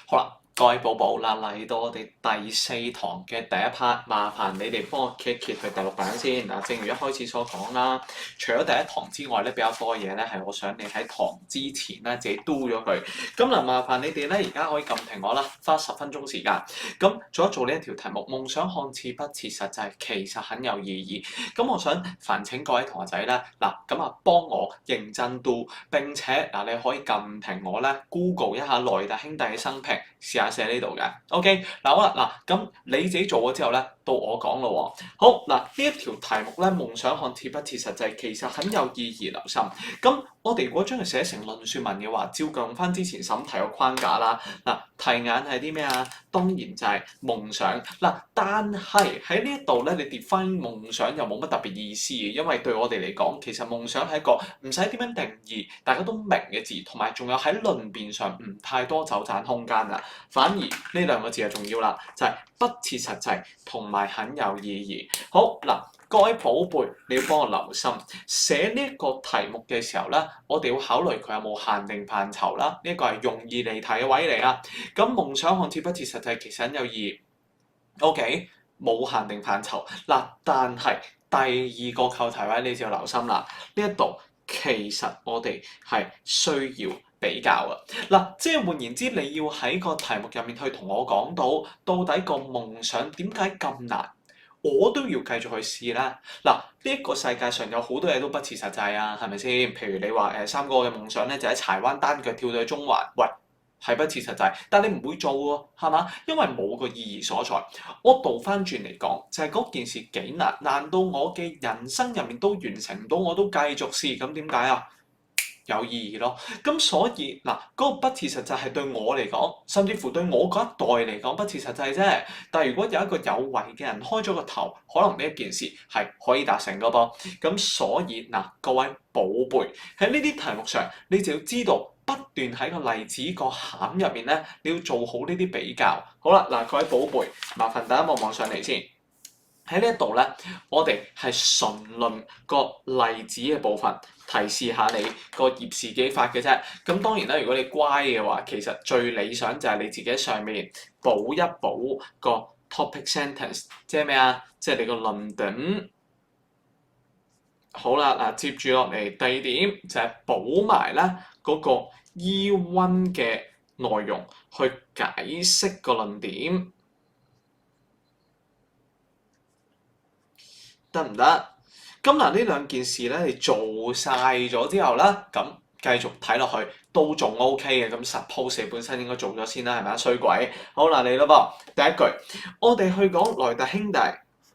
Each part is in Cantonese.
好啦，各位寶寶啦，嚟到我哋第4堂嘅第一 part，麻煩你哋幫我揭一揭去第6版先。嗱，正如一開始所講啦，除咗第一堂之外咧，比較多嘢咧係我想你喺堂之前咧自己 do 咗佢。咁嗱，麻煩你哋咧而家可以撳停我啦，花10分鐘時間。咁做一做呢一條題目，夢想看似不切實際，其實很有意義。咁我想煩請各位同學仔咧，嗱咁啊幫我認真 do，並且嗱你可以撳停我咧 Google 一下萊特兄弟嘅生平，試下寫呢度嘅。OK，嗱好啦，嗱咁你自己做咗之後咧，到我講咯喎。好嗱，呢一條題目咧，夢想看似不切實際，其實很有意義，留心。咁我哋如果將佢寫成論説文嘅話，照用翻之前審題個框架啦。嗱，題眼係啲咩啊？當然就係夢想嗱，但係喺呢一度咧，你 define 夢想又冇乜特別意思嘅，因為對我哋嚟講，其實夢想係一個唔使點樣定義，大家都明嘅字，同埋仲有喺論辯上唔太多走盞空間啊。反而呢兩個字就重要啦，就係不切實際同埋很有意義。好嗱，各位寶貝，你要幫我留心寫呢一個題目嘅時候咧，我哋要考慮佢有冇限定範疇啦。呢一個係容易離題嘅位嚟啦。咁夢想看似不切實際，其實很有意義。OK， 冇限定範疇嗱，但係第二個扣題位你就要留心啦。呢一度其實我哋係需要比較啊！嗱，即係換言之，你要喺個題目入面去同我講到底個夢想點解咁難，我都要繼續去試啦。嗱，呢一個世界上有好多嘢都不切實際啊，係咪先？譬如你話三哥嘅夢想咧就喺柴灣單腳跳到去中環，喂，係不切實際，但你唔會做喎，係嘛？因為冇個意義所在。我倒翻轉嚟講，就係嗰件事幾難，難到我嘅人生入面都完成唔到，我都繼續試，咁點解啊？有意義咯，咁所以嗱，嗰個不切實際係對我嚟講，甚至乎對我嗰一代嚟講不切實際啫。但係如果有一個有為嘅人開咗個頭，可能呢一件事係可以達成㗎噃。咁所以嗱，各位寶貝喺呢啲題目上，你就要知道不斷喺個例子個餡入面咧，你要做好呢啲比較。好啦，嗱，各位寶貝，麻煩大家望上嚟先。喺呢一度咧，我哋係純論個例子嘅部分，提示下你個葉氏記法嘅啫。咁當然啦，如果你乖嘅話，其實最理想就係你自己喺上面補一補個 topic sentence，即係咩啊？即係你個論點。好啦，嗱，接住落嚟第二點就係補埋咧嗰個 E1 嘅內容，去解釋個論點。得唔得？咁嗱，呢兩件事咧，你做晒咗之後咧，咁繼續睇落去都仲 OK 嘅。咁 suppose 你本身應該做咗先啦，係咪啊？衰鬼！好啦，嚟咯噃，第一句，我哋去講萊特兄弟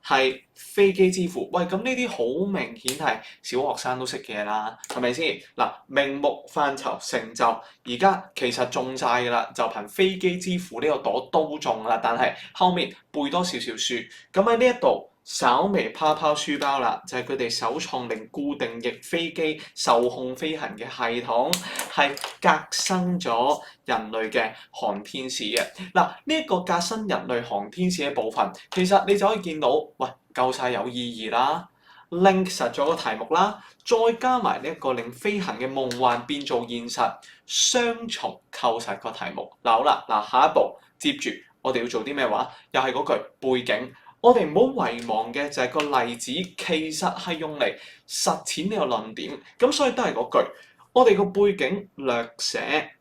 係飛機之父。喂，咁呢啲好明顯係小學生都識嘅啦，係咪先？嗱，名目範疇成就，而家其實中晒㗎啦，就憑飛機之父呢個朵都中啦。但係後面背多少少書，咁喺呢一度。稍微拋書包啦，就係佢哋首創令固定翼飛機受控飛行嘅系統，係革新咗人類嘅航天史嘅。嗱，呢一個革新人類航天史嘅部分，其實你就可以見到，喂，夠晒有意義啦 ，link 實咗個題目啦，再加埋呢一個令飛行嘅夢幻變做現實，雙重構實個題目。嗱好啦，嗱下一步接住我哋要做啲咩話？又係嗰句背景。我哋唔好遺忘嘅就係個例子，其實係用嚟實踐呢個論點，咁所以都係嗰句，我哋個背景略寫，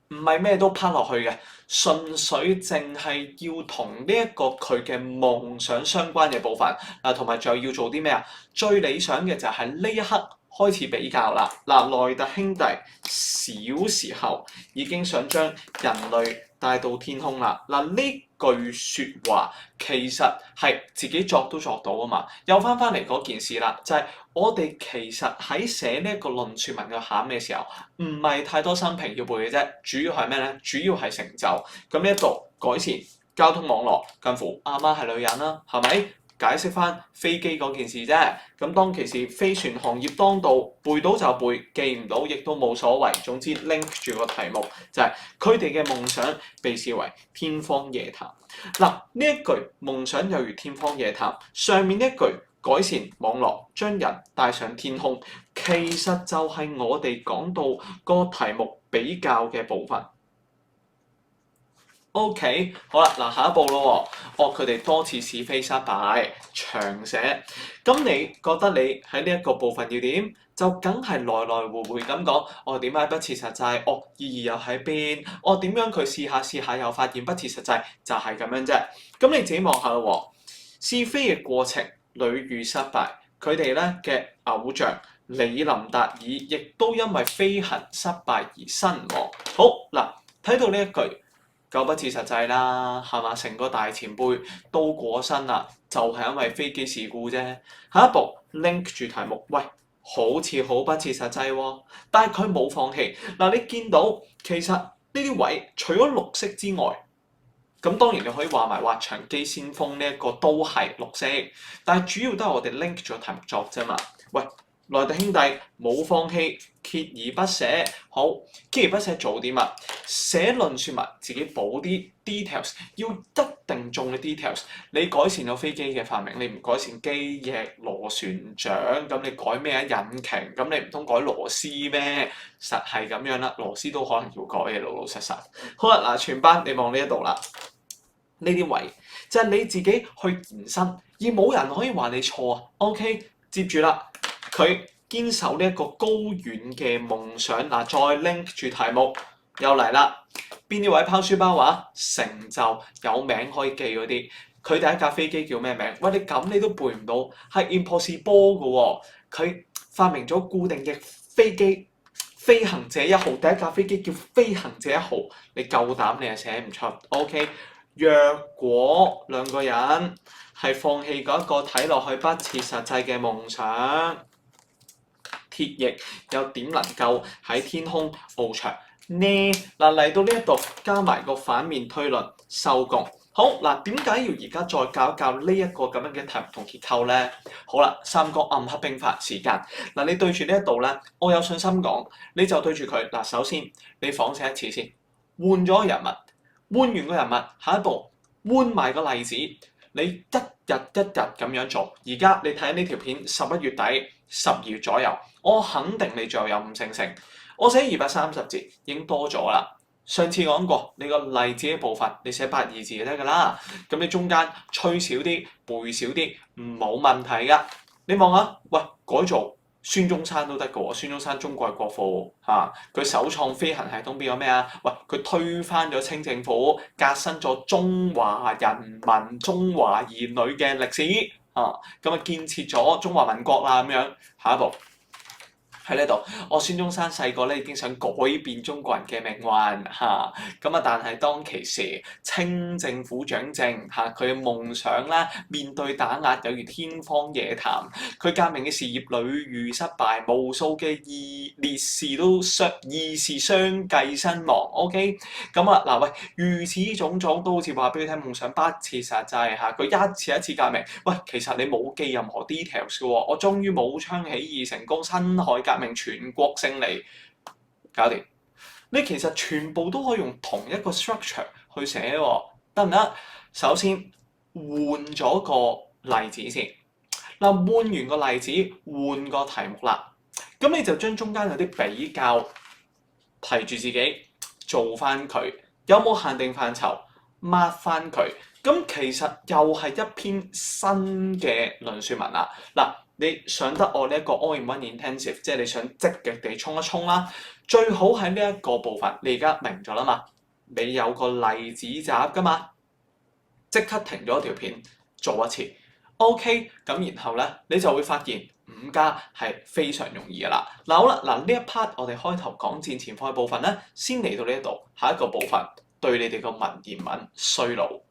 唔係咩都拋落去嘅，純粹淨係要同呢一個佢嘅夢想相關嘅部分，同埋仲有要做啲咩啊？最理想嘅就係呢一刻開始比較啦。嗱，萊特兄弟小時候已經想將人類帶到天空啦。嗱，呢句説話其實係自己作都作到啊嘛。又翻嚟嗰件事啦，就係我哋其實喺寫呢一個論説文嘅餡嘅時候，唔係太多生平要背嘅啫。主要係咩咧？主要係成就。咁呢一度改善交通網絡，近乎阿媽係女人啦，係咪？解釋翻飛機嗰件事啫。咁當其時飛船行業當道，背到就背，記唔到亦都冇所謂。總之 link 住個題目就係佢哋嘅夢想被視為天方夜譚。嗱，呢一句夢想有如天方夜譚，上面呢一句改善網絡，將人帶上天空，其實就係我哋講到個題目比較嘅部分。OK，好啦，嗱下一步咯喎，佢哋多次是非失敗，長寫。咁你覺得你喺呢一個部分要點？就梗係來來回回咁講，點解不切實際？意義又喺邊？點樣佢試下又發現不切實際，就係咁樣啫。咁你自己望下咯喎，是非嘅過程屢遇失敗，佢哋咧嘅偶像李林達爾亦都因為飛行失敗而身亡。好嗱，睇到呢一句。夠不切實際啦，係嘛？成個大前輩都過身啦，就係因為飛機事故啫。下一步 link 住題目，喂，好似好不切實際喎，但係佢冇放棄。嗱，你見到其實呢啲位除咗綠色之外，咁當然你可以話埋滑翔機先鋒呢一個都係綠色，但係主要都係我哋 link 咗題目作啫嘛。喂，內地兄弟冇放棄，鍥而不捨。好，鍥而不捨做啲乜？寫論説文，自己補啲 details，要一定中嘅 details。你改善咗飛機嘅發明，你唔改善機翼、螺旋槳，咁你改咩啊？引擎，咁你唔通改螺絲咩？實係咁樣啦，螺絲都可能要改嘅，老老實實。好啦，嗱，全班你望呢一度啦，呢啲位就係你自己去延伸，而冇人可以話你錯啊。OK， 接住啦。佢堅守呢一個高遠嘅夢想，嗱再 link 住題目又嚟啦。邊啲位拋書包話成就有名可以記嗰啲？佢第一架飛機叫咩名？喂，你咁你都背唔到，係 impossible 嘅喎。佢發明咗固定嘅飛機，飛行者1號，第一架飛機叫飛行者1號，你夠膽你係寫唔出 ？OK， 若果兩個人係放棄嗰一個睇落去不切實際嘅夢想，鐵翼又點能夠喺天空翱翔呢？嗱，嚟到呢一度加埋個反面推論收工。好嗱，點解要而家再教一教呢一個咁樣嘅題目同結構咧？好啦，三國暗黑兵法時間嗱，你對住呢一度咧，我有信心講，你就對住佢嗱。首先你仿寫一次先，換咗人物，換完個人物，下一步換埋個例子，你一日一日咁樣做。而家你睇呢條片11月底12月左右，我肯定你最後有5成成。我寫230字已經多咗啦。上次講過，你個例子嘅部分你寫82字就得㗎啦。咁你中間吹少啲，背少啲，冇問題㗎。你望下，喂，改做孫中山都得㗎喎。孫中山中國係國父嚇，佢首創飛行系統變咗咩啊？喂，佢推翻咗清政府，革新咗中華人民、中華兒女嘅歷史啊，咁啊建設咗中華民國啦咁樣。下一步。喺呢度，我孫中山細個咧已經想改變中國人嘅命運嚇，咁但係當其時清政府掌政嚇，佢嘅夢想咧面對打壓有如天方夜譚，佢革命嘅事業屢遇失敗，無數嘅烈士都義士相繼身亡。OK， 咁嗱喂，如此種種都好似話俾你聽，夢想不切實際嚇，佢一次一次革命，喂，其實你冇記任何 details 嘅喎，我終於武昌起義成功，辛亥革命全國勝利，搞掂。你其實全部都可以用同一個 structure 去寫喎，得唔得？首先換咗個例子先，嗱，換完個例子，換個題目啦，咁你就將中間有啲比較提住自己做翻佢，有冇限定範疇 mark 翻佢，咁其實又係一篇新嘅論説文啦。嗱，你上得我呢一個 all-in-one intensive， 即係你想積極地衝一衝啦，最好喺呢一個部分，你而家明咗啦嘛？你有個例子集㗎嘛？即刻停咗條片做一次 ，OK， 咁然後咧你就會發現5加係非常容易㗎啦。嗱好啦，嗱呢一 part 我哋開頭講戰前課嘅部分咧，先嚟到呢一度，下一個部分對你哋個文言文衰腦。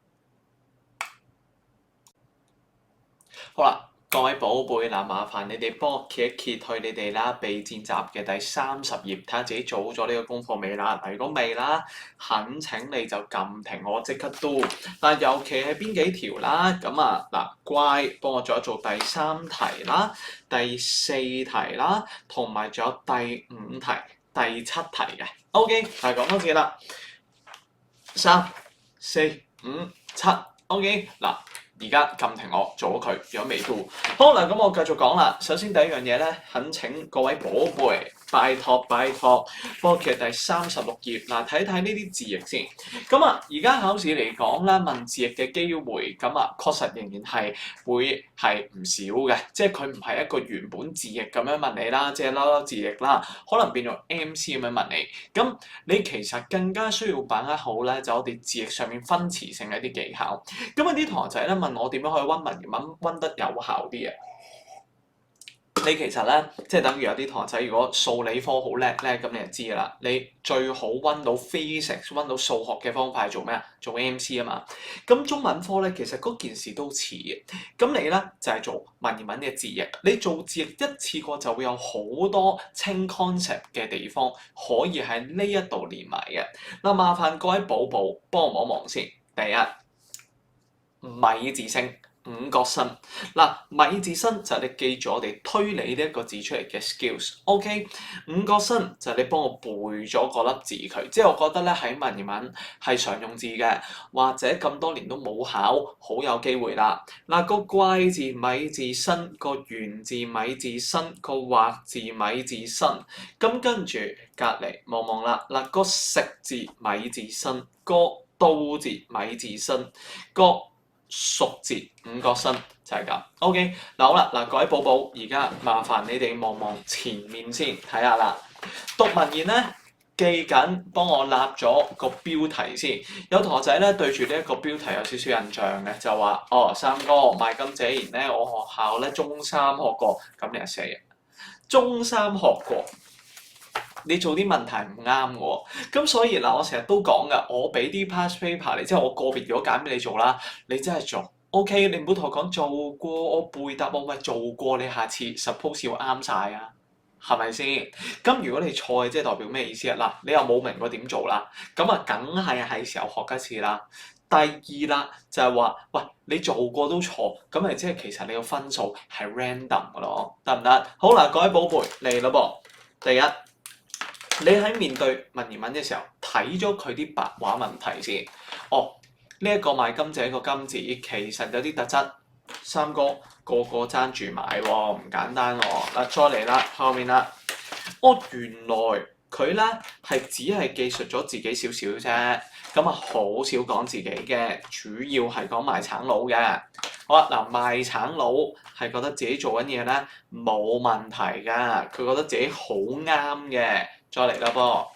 好啦，各位寶貝，嗱麻煩你哋幫我揭一揭去你哋啦備戰集嘅第30頁，睇下自己做好咗呢個功課未啦？如果未啦，懇請你就撳停我即刻 do。嗱，尤其係邊幾條啦？咁啊嗱，乖，幫我做一做第3題啦、第4題啦，同埋仲有第5題、第7題嘅。OK， 係講多次啦，3、4、5、7。OK， 嗱。而家撳停我做咗佢，如果未到。好嗱，咁我繼續講啦。首先第一樣嘢咧，懇請各位寶貝，拜託幫我揭第36頁嗱，睇睇呢啲字譯先。咁啊，而家考試嚟講咧，問字譯嘅機會，咁啊確實仍然係會係唔少嘅，即係佢唔係一個原本字譯咁樣問你啦，即係撈撈字譯啦，可能變做 MC 咁樣問你。咁你其實更加需要把握好咧，就我哋字譯上面分詞性嘅一啲技巧。咁啊啲同學仔咧問我點樣可以溫文言文溫得有效啲啊？你其實咧，即係等於有啲同學仔，如果數理科好叻咧，咁你就知㗎啦。你最好溫到 physics、溫到數學嘅方法係做咩啊？做 MC 啊嘛。咁中文科咧，其實嗰件事都似嘅。咁你咧就係做文言文嘅字譯。你做字譯一次過就會有好多清 concept 嘅地方，可以喺呢一度連埋嘅。嗱，麻煩各位寶寶幫我望一望先。第一，米字聲。五角身嗱，米字身就係你記住我哋推理呢一個字出嚟嘅 skills，OK？五角身就係你幫我背咗嗰粒字佢，即係我覺得咧喺文言文係常用字嘅，或者咁多年都冇考，好有機會啦。嗱，個怪字米字身，個圓字米字身，個畫字米字身，咁跟住隔離望望啦，嗱，個食字米字身，個刀字米字身，個熟字五角身就係咁 ，OK 嗱好啦，嗱各位寶寶，而家麻煩你哋望望前面先睇下啦。讀文言咧，記緊幫我立咗個標題先。有同學仔咧對住呢一個標題有少少印象嘅，就話哦三哥賣金者言咧，我學校咧中三學過，咁你就寫中三學過。你做啲問題唔啱嘅喎，咁所以嗱，我成日都講噶，我俾啲 past paper 你，即係我個別如果揀俾你做啦，你真係做 OK，你唔好同我講做過，我背答我咪做過，你下次 suppose 要啱晒啊，係咪先？咁如果你錯，即係代表咩意思啊？嗱，你又冇明過點做啦，咁啊，梗係時候學一次啦。第二啦，就係話，喂，你做過都錯，咁咪即係其實你個分數係 random 嘅咯，得唔得？好啦，各位寶貝嚟咯噃，第一。你喺面對文言文嘅時候，睇咗佢啲白話問題先。哦，呢一個賣金者個金字其實有啲特質，三哥個個爭住買喎，唔簡單喎。嗱，再嚟啦，後面啦。哦，原來佢咧係只係記述咗自己少少啫，咁啊好少講自己嘅，主要係講賣橙佬嘅。好啦，嗱，賣橙佬係覺得自己做緊嘢咧冇問題㗎，佢覺得自己好啱嘅。再嚟啦噃，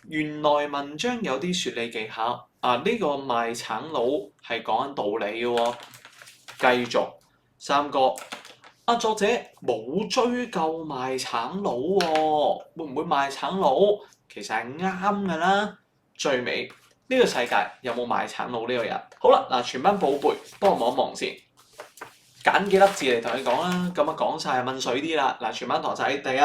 原來文章有啲説理技巧啊！呢個賣橙佬係講緊道理嘅喎。繼續，三哥，作者冇追究賣橙佬喎，會唔會賣橙佬其實係啱㗎啦？最尾呢個世界有冇賣橙佬呢個人？好啦，嗱，全班寶貝幫我望一望先，揀幾粒字嚟同你講啦。咁啊講晒問水啲啦。嗱，全班堂仔第一。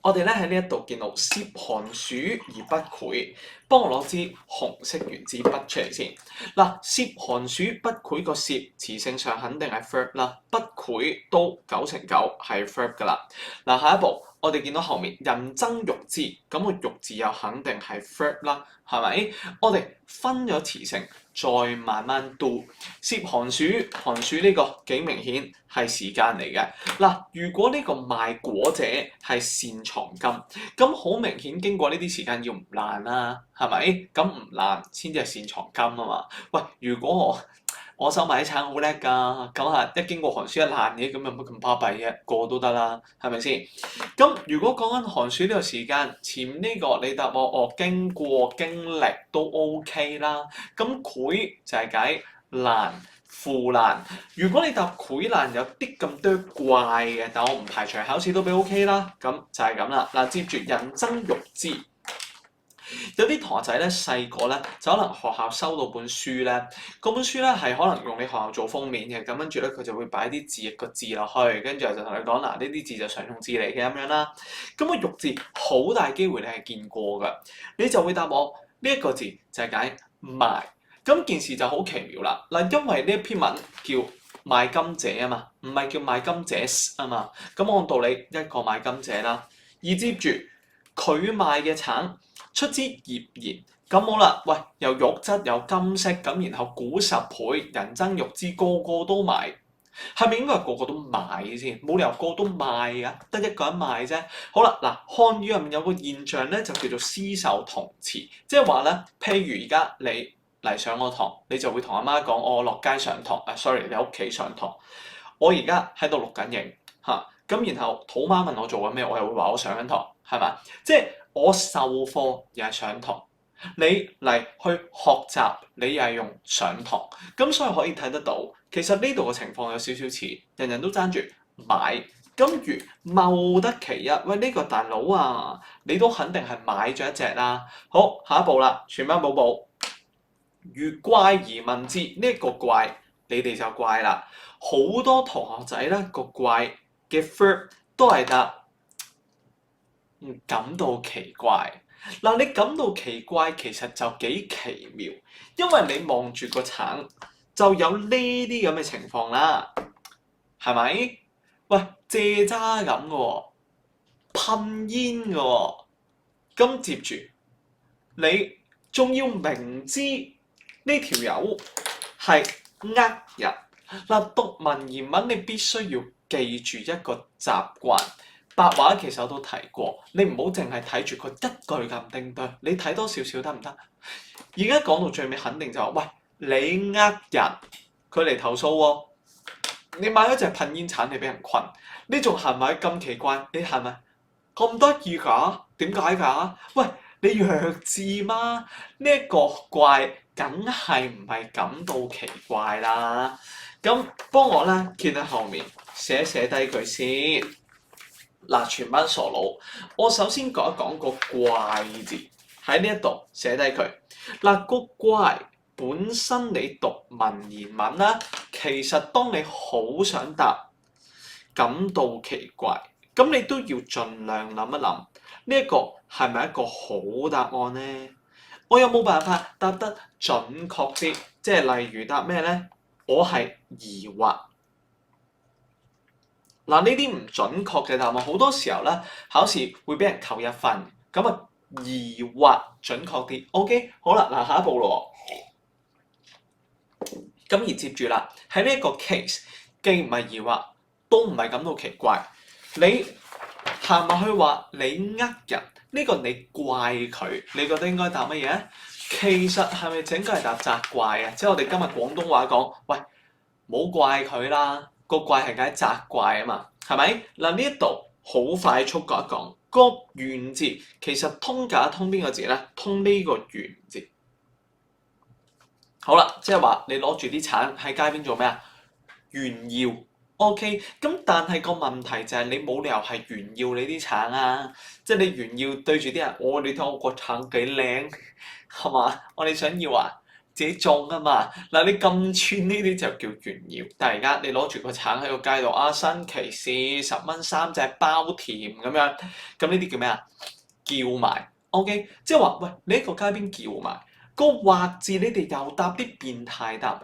我哋咧喺呢一度見到涉寒暑而不潰，幫我攞支紅色圓珠筆出嚟先。嗱，涉寒暑不潰個涉詞性上肯定係 verb 啦，不潰都9成9係 verb 噶啦。嗱，下一步我哋見到後面人爭欲之，咁個欲字又肯定係 verb 啦，係咪？我哋分咗詞性，再慢慢 do。涉寒暑，寒暑呢個幾明顯係時間嚟嘅。嗱，如果呢個賣果者係擅藏金，咁好明顯經過呢啲時間要唔爛啦，係咪？咁唔爛先至係擅藏金啊嘛。喂，如果我收埋啲橙好叻㗎，咁啊一經過寒暑一爛嘅，咁有乜咁巴閉嘅？個都得啦，係咪先？咁如果講緊寒暑呢個時間，前呢個你答我經過經歷都 OK 啦。咁潰就係解爛。腐爛，如果你答潰爛有啲咁多怪嘅，但我唔排除考試都俾 OK 啦，咁就係咁啦。嗱，接住人爭欲之，有啲同學仔咧細個咧就可能學校收到本書咧，嗰本書咧係可能用你學校做封面嘅，咁跟住咧佢就會擺啲字個字落去，跟住就同你講嗱，呢啲字就常用字嚟嘅咁樣啦。咁個欲字好大機會你係見過㗎，你就會答我呢一個字就係解賣。咁件事就好奇妙啦！嗱，因為呢一篇文叫賣金者啊嘛，唔係叫賣金者啊嘛。咁按道理一個賣金者啦，而接住佢賣嘅橙出之葉然。咁好啦，喂，又肉質有金色，咁然後古十倍，人爭欲之，個個都買，係咪應該係個個都買先？冇理由個個都賣㗎，得一個人賣啫。好啦，嗱，漢語入面有個現象咧，就叫做師授同詞，即係話咧，譬如而家你嚟上我堂，你就會同阿媽講，我落街上堂，sorry，你喺屋企上堂，我而家喺度錄緊影嚇，咁然後土媽問我做緊咩，我又會話我上緊堂，係咪？即係我授課又係上堂。你嚟去學習，你又係用上堂，咁所以可以睇得到，其實呢度嘅情況有少少似，人人都爭住買，咁如貿得其一，喂呢個大佬啊，你都肯定係買咗一隻啦。好，下一步啦，全班補補。如怪而問之，呢一個怪，你哋就怪啦。好多同學仔咧個怪嘅 verb 都係答感到奇怪。嗱，你感到奇怪其實就幾奇妙，因為你望住個橙就有呢啲咁嘅情況啦，係咪？喂，蔗渣咁嘅喎，噴煙嘅喎，咁接住你仲要明知呢條友係呃人。嗱，讀文言文你必須要記住一個習慣。白話其實我都提過，你唔好淨係睇住佢一句咁叮噹，你睇多少少得唔得？而家講到最尾，肯定就話：喂，你呃人，佢嚟投訴喎，你買咗隻噴煙橙，你俾人困，你仲係咪咁奇怪？你係咪咁得意㗎？點解㗎？喂，你弱智嗎？呢一個怪，梗係唔係感到奇怪啦？咁幫我咧揭喺後面寫低佢先。嗱，全班傻佬，我首先講一講個怪字喺呢一度寫低佢。嗱，個怪本身你讀文言文啦，其實當你好想答感到奇怪，咁你都要盡量諗一諗，呢一個係咪一個好答案呢？我有冇辦法答得準確啲？即係例如答咩咧？我係疑惑。嗱，呢啲唔準確嘅答案，好多時候咧考試會俾人扣一分，咁啊疑惑準確啲。OK， 好啦，嗱下一步咯喎，咁而接住啦，喺呢一個 case，既唔係疑惑，都唔係感到奇怪，你行埋去話你呃人，呢個你怪佢，你覺得應該答乜嘢？其實係咪整個係答責怪啊？即係我哋今日廣東話講，喂，冇怪佢啦。個怪係解責怪啊嘛，係咪？嗱，呢一度好快速講一講個玄字，其實通假通邊個字咧？通呢個玄字。好啦，即係話你攞住啲橙喺街邊做咩啊？炫耀。OK，咁但係個問題就係你冇理由係炫耀你啲橙啊，即係你炫耀對住啲人，你睇我個橙幾靚，係嘛？我哋想要啊？自己種啊嘛，嗱你咁串呢啲就叫炫耀，但係而家你攞住個橙喺個街度啊，新奇士10蚊3隻包甜咁樣，咁呢啲叫咩啊？叫賣 ，OK， 即係話喂，你喺個街邊叫賣，個惑字你哋又答啲變態答案，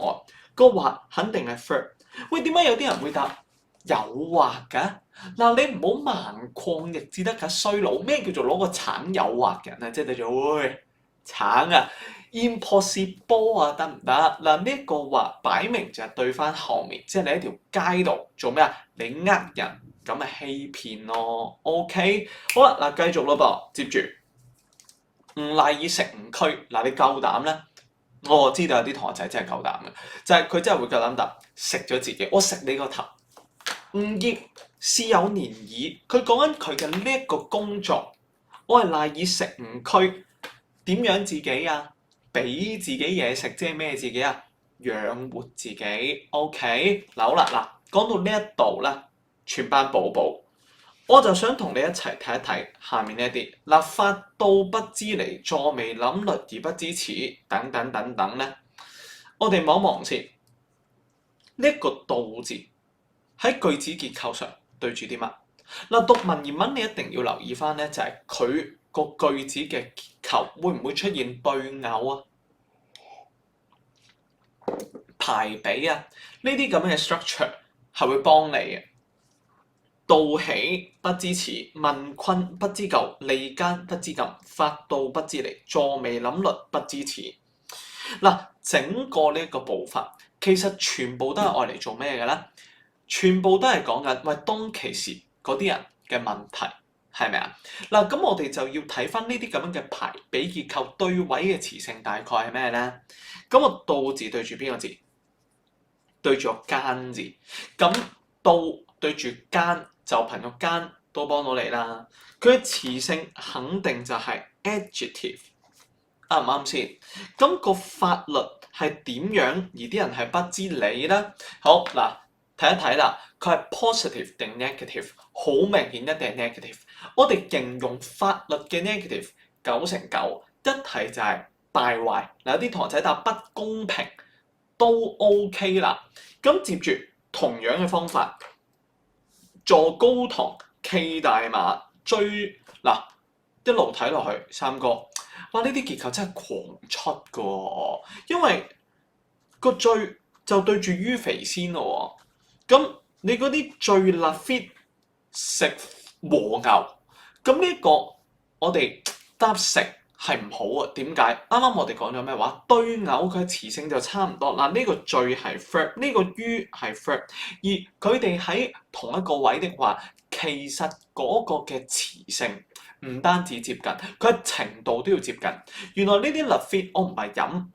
個惑肯定係 verb， 喂點解有啲人會答誘惑㗎？嗱你唔好盲曠亦至得㗎衰佬，咩叫做攞個橙誘惑人啊？即係對住喂橙啊！impossible 啊，得唔得？嗱，呢一個話擺明就係對翻後面，即係你喺條街度做咩啊？你呃人，咁咪欺騙咯。OK， 好啦，嗱繼續咯噃，接住吾賴以食吾軀。嗱，你夠膽咧？我知道有啲同學仔真係夠膽嘅，就係佢真係會夠膽答食咗自己，我食你個頭。吾業是有年矣，佢講緊佢嘅呢一個工作，我係賴以食吾軀，點樣自己啊？俾自己嘢食，即係咩自己啊？養活自己。OK，嗱好啦，嗱講到呢一度咧，全班寶寶，我就想同你一齊睇一睇下面呢一啲。嗱，發到不知離，坐微諗慮而不知恥，等等等等咧，我哋望一望先。呢一個到字喺句子結構上對住啲乜？嗱，讀文言文你一定要留意翻咧，就係佢個句子嘅結構會唔會出現對偶啊、排比啊？呢啲咁嘅 structure 係會幫你嘅。道喜不知辭，問坤不知咎，利奸不知禁，法度不知離，坐微諗律不知恥。嗱，整個呢個步伐其實全部都係愛嚟做咩嘅咧？全部都係講緊喂當其時嗰啲人嘅問題，係咪啊？嗱，咁我哋就要睇翻呢啲咁樣嘅排比結構對位嘅詞性大概係咩咧？咁個道字對住邊個字？對住個奸字。咁道對住奸就憑個奸都幫到你啦。佢嘅詞性肯定就係 adjective，啱唔啱先？咁個法律係點樣？而啲人係不知理咧？好嗱，睇一睇啦，佢係 positive 定 negative？好明顯一定係 negative。我哋形容法律嘅 negative 9成9，一題就係敗壞。嗱，有啲同學仔答不公平都 OK 啦。咁接住同樣嘅方法，坐高堂，騎大馬，追嗱一路睇落去，三哥，哇！呢啲結構真係狂出㗎喎，因為個追就對住於肥先咯喎，咁你嗰啲最辣 fit 食和牛，咁呢個我哋答食係唔好啊？點解？啱啱我哋講咗咩話？對偶佢嘅詞性就差唔多嗱，呢個最係 verb，呢個於係 verb，而佢哋喺同一個位的話，其實嗰個嘅詞性唔單止接近，佢嘅程度都要接近。原來呢啲辣 fit 我唔係飲，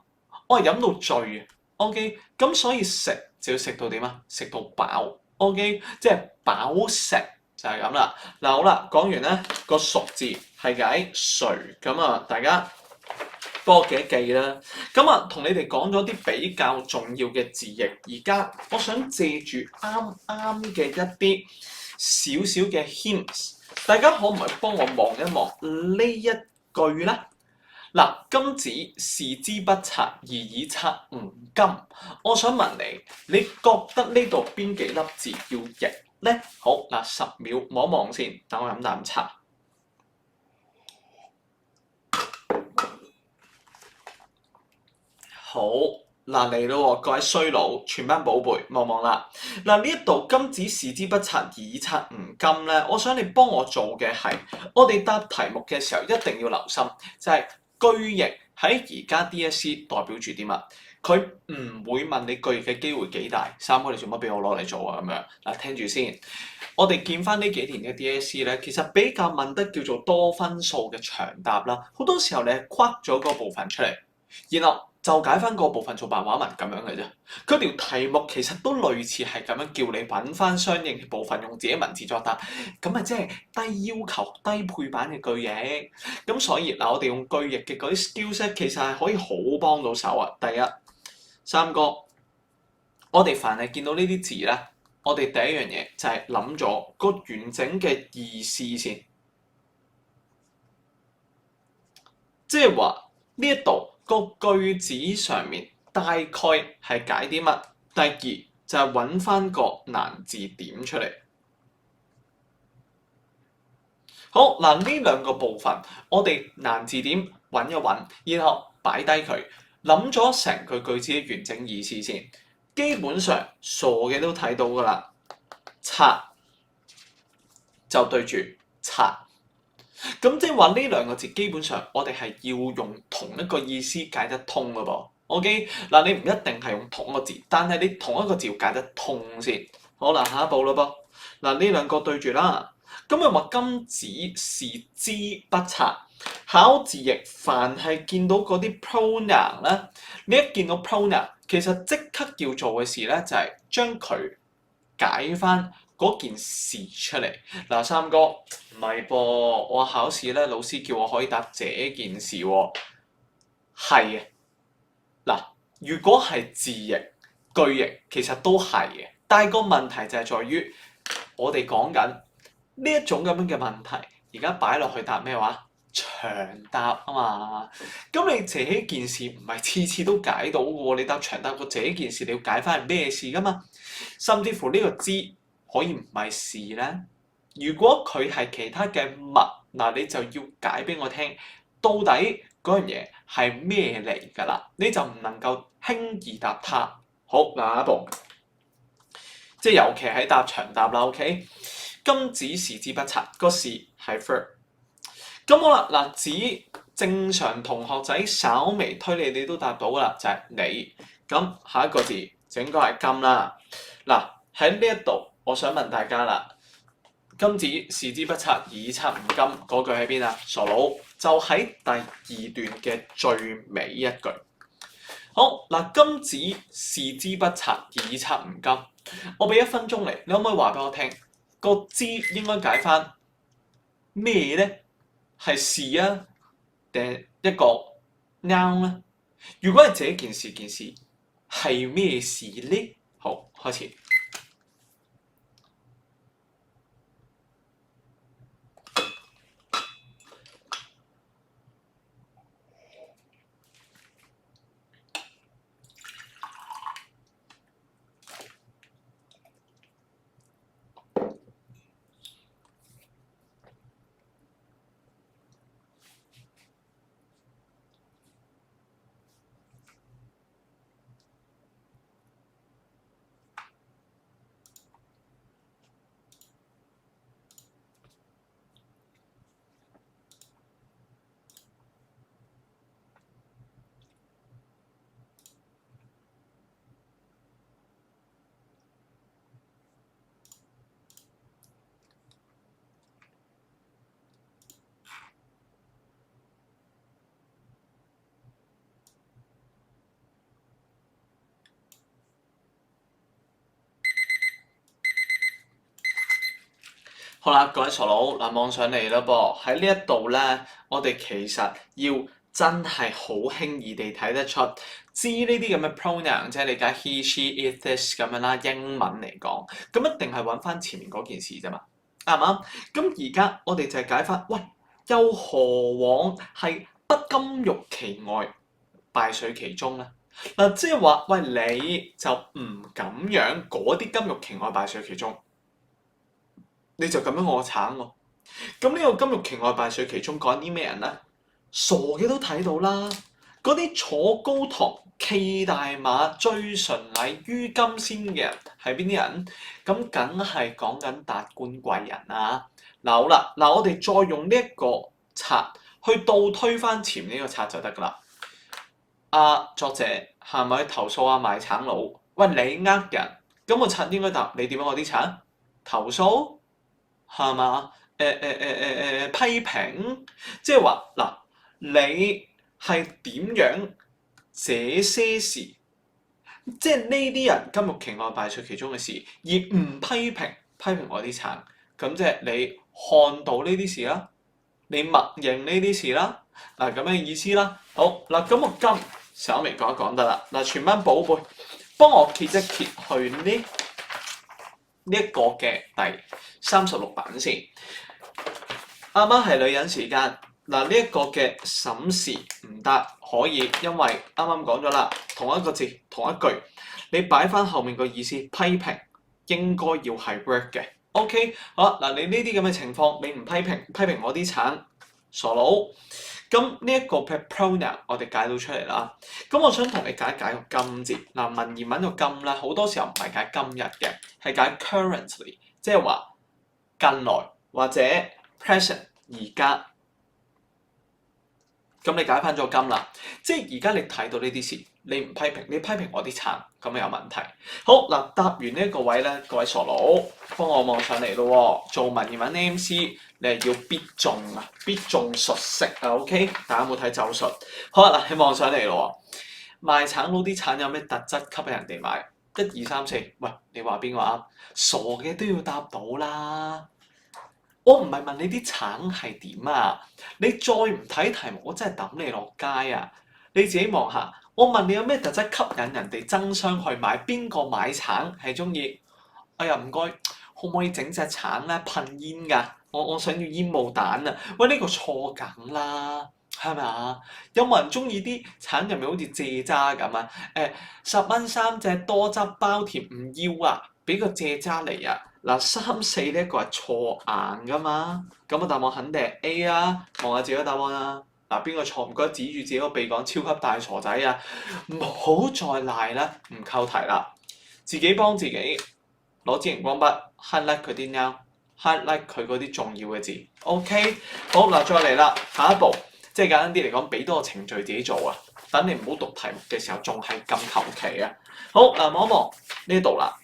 我係飲到醉啊。OK，咁所以食就要食到點啊？食到飽。OK，即係飽食。就係咁啦，嗱好啦，講完咧個熟字係解誰，咁啊大家幫我記一記啦。咁啊同你哋講咗啲比較重要嘅字譯，而家我想借住啱啱嘅一啲少少嘅 hints，大家可唔可以幫我望一望呢一句咧？嗱，今子視之不察，而以察吾今。我想問你，你覺得呢度邊幾粒字要譯咧？好嗱，10秒望一望先，等我飲啖茶。好嗱嚟咯喎，各位衰佬，全班寶貝望望啦。嗱呢一度今子視之不察，而以察吾今咧，我想你幫我做嘅係，我哋答題目嘅時候一定要留心，就係、句譯喺而家 DSE 代表住啲乜？佢唔會問你句譯嘅機會幾大。三哥你做乜俾我攞嚟做啊？咁樣嗱，聽住先。我哋見翻呢幾年嘅 DSE 咧，其實比較問得叫做多分數嘅長答啦。好多時候你係框咗嗰部分出嚟，然後就解翻嗰部分做白話文咁樣嘅啫。佢條題目其實都類似係咁樣叫你揾翻相應嘅部分，用自己文字作答。咁咪即係低要求、低配版嘅句譯。咁所以嗱，我哋用句譯嘅嗰啲 skills 其實係可以好幫到手啊。第一，三哥，我哋凡係見到呢啲字咧，我哋第一樣嘢就係諗咗個完整嘅意思先，即係話呢一度個句子上面大概係解啲乜？第二就係揾翻個難字點出嚟。好嗱，呢兩個部分我哋難字點揾一揾，然後擺低佢，諗咗成句句子嘅完整意思先。基本上傻嘅都睇到㗎啦，察就對住察，咁即係話呢兩個字基本上我哋係要用同一個意思解得通㗎噃。OK，嗱你唔一定係用同一個字，但係你同一個字要解得通先。好啦，下一步咯噃，嗱呢兩個對住啦。咁又話今子視之不察，考字譯凡係見到嗰啲 pronoun 咧，你一見到 pronoun，其實即刻要做嘅事咧就係將佢解翻嗰件事出嚟。嗱，三哥唔係噃，我考試咧老師叫我可以答這件事喎，係嘅。嗱，如果係字譯句譯，其實都係嘅，但係個問題就係在於我哋講緊呢一種咁樣嘅問題，而家擺落去答咩話？長答啊嘛，咁你這件事唔係次次都解到嘅喎，你答長答個這件事，你要解翻係咩事噶嘛？甚至乎呢個之可以唔係事咧。如果佢係其他嘅物，嗱你就要解俾我聽，到底嗰樣嘢係咩嚟㗎啦？你就唔能夠輕易答他。好，下一步，即係尤其喺答長答啦，OK？今子時之不察，個時係 verb。咁好啦，嗱，子正常同學仔稍微推理你都答到啦，就係你。咁下一個字就應該係金啦。嗱，喺呢一度，我想問大家啦，今子時之不察，以察吾今嗰句喺邊啊？傻佬，就喺第2段嘅最尾一句。好嗱，今子時之不察，以察吾今。我俾1分鐘嚟，你可唔可以話俾我聽個之應該解翻咩咧？係事啊，定係一個啱咧？如果係這件事係咩事咧？好，開始。好啦，各位傻佬嗱，望上嚟啦噃，喺呢一度咧，我哋其實要真係好輕易地睇得出，知呢啲咁嘅 pronoun， 即係你解 he、she、it、this 咁樣啦，英文嚟講，咁一定係揾翻前面嗰件事啫嘛，啱唔啱？咁而家我哋就係解翻，喂，又何往係不金玉其外，敗絮其中咧？嗱，即係話，喂，你就唔咁樣嗰啲金玉其外，敗絮其中。你就咁樣我橙喎，咁呢個金玉其外敗絮其中講啲咩人咧？傻嘅都睇到啦，嗰啲坐高堂騎大馬最純禮於金仙嘅人係邊啲人？咁梗係講緊達官貴人啦。嗱好啦，嗱我哋再用呢一個察去倒推翻前呢個察就得噶啦。作者係咪投訴賣橙佬？喂，你呃人，咁個察應該答你點樣我啲橙？投訴？係嘛？批評，即係話嗱，你係點樣這些事，即係呢啲人金玉其外敗絮其中嘅事，而唔批評我啲橙，咁即係你看到呢啲事啦，你默認呢啲事啦，嗱咁樣嘅意思啦。好嗱，咁我今稍微講一講得啦。嗱，全班寶貝，幫我揭一揭去呢一個嘅第36版先。啱啱係女人時間，嗱呢一個嘅審時唔得，可以，因為啱啱講咗啦，同一個字同一句，你擺翻後面個意思批評應該要係 work 嘅。OK， 好嗱，你呢啲咁嘅情況，你唔批評我啲橙傻佬，咁呢一個嘅 pronoun 我哋解到出嚟啦。咁我想同你解一解個今字。嗱，文言文個今咧，好多時候唔係解今日嘅，係解 currently，即係話近來或者 present 而家。咁你解翻咗今啦，即係而家你睇到呢啲事，你唔批評，你批評我啲橙，咁有問題。好嗱，答完呢一個位咧，各位傻佬，幫我望上嚟咯喎，做文言文 MC 你係要必中啊，必中術式啊 ，OK？大家有冇睇咒術？好啊嗱，你望上嚟咯喎，賣橙佬啲橙有咩特質吸引人哋買？1、2、3、4，喂，你話邊個啱？傻嘅都要答到啦。我唔係問你啲橙係點啊！你再唔睇題目，我真係抌你落街啊！你自己望下，我問你有咩特質吸引人哋爭相去買？邊個買橙係中意？哎呀唔該，可唔可以整隻橙咧噴煙㗎？我想要煙霧彈啊！喂，呢個錯梗啦，係咪啊？有冇人中意啲橙入面好似蔗渣咁啊？10蚊3隻多汁包甜唔要啊！俾個蔗渣嚟啊！嗱，3、4呢一個係錯硬噶嘛，咁個答案肯定係 A 啦。望下自己個答案啦。嗱，邊個錯？唔該指住自己個鼻講超級大傻仔啊！唔好再賴啦，唔扣題啦，自己幫自己攞支熒光筆 highlight 佢啲 noun highlight 佢嗰啲重要嘅字。OK， 好嗱，再嚟啦，下一步即係簡單啲嚟講，俾多個程序自己做啊。等你唔好讀題目嘅時候仲係咁求其啊。好嗱，望一望呢度啦。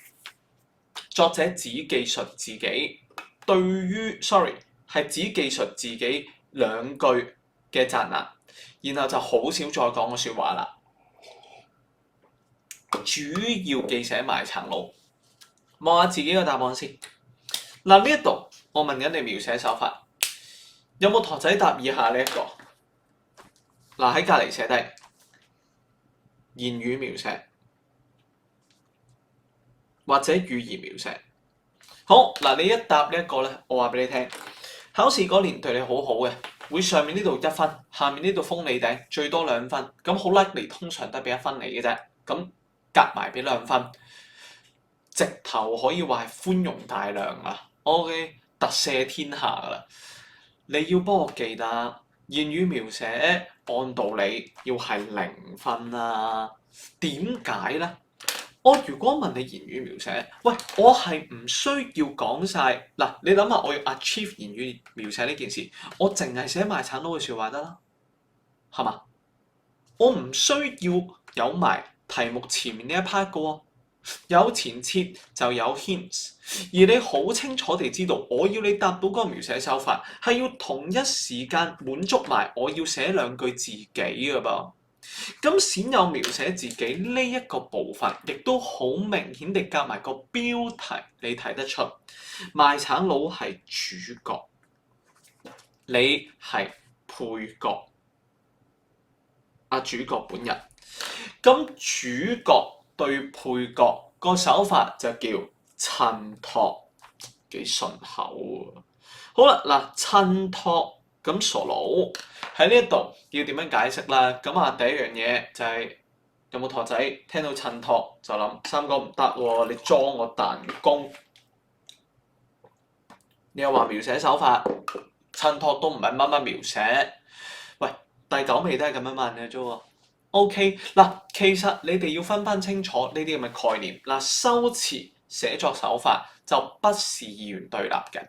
作者只記述自己對於係只記述自己2句嘅讚納，然後就好少再講個説話啦。主要記寫賣橙佬，望下自己嘅答案先。嗱，呢一度我問緊你描寫手法，有冇同仔答以下呢一個？嗱，喺隔離寫低言語描寫或者語言描寫。好嗱，你一答呢一個咧，我話俾你聽，考試嗰年對你好好嘅，會上面呢度1分，下面呢度封你頂，最多2分，咁好 likely 通常得俾1分你嘅啫，咁夾埋俾2分，直頭可以話係寬容大量啊 ！OK， 特赦天下啦！你要幫我記得言語描寫，按道理要係0分啦。點解咧？我如果問你言語描寫，喂，我係唔需要講晒嗱，你諗下，我要 achieve 言語描寫呢件事，我淨係寫賣橙佬嘅説話得啦，係嘛？我唔需要有埋題目前面呢一 part 嘅喎，有前設就有 hints， 而你好清楚地知道，我要你答到嗰個描寫手法係要同一時間滿足埋我要寫2句自己嘅噃。咁鮮有描寫自己呢一個部分，亦都好明顯地夾埋個標題，你睇得出賣橙佬係主角，你係配角，主角本人。咁主角對配角個手法就叫襯托，幾順口喎。好啦，嗱，襯托咁傻佬喺呢一度要點樣解釋啦？咁第一樣嘢就係有冇陀仔聽到襯托就諗三哥唔得喎，你裝我彈弓，你又話描寫手法襯托都唔係乜乜描寫，喂，第9味都係咁樣問嘅啫喎。OK 嗱，其實你哋要分翻清楚呢啲咁嘅概念嗱，修辭寫作手法就不是二元對立嘅。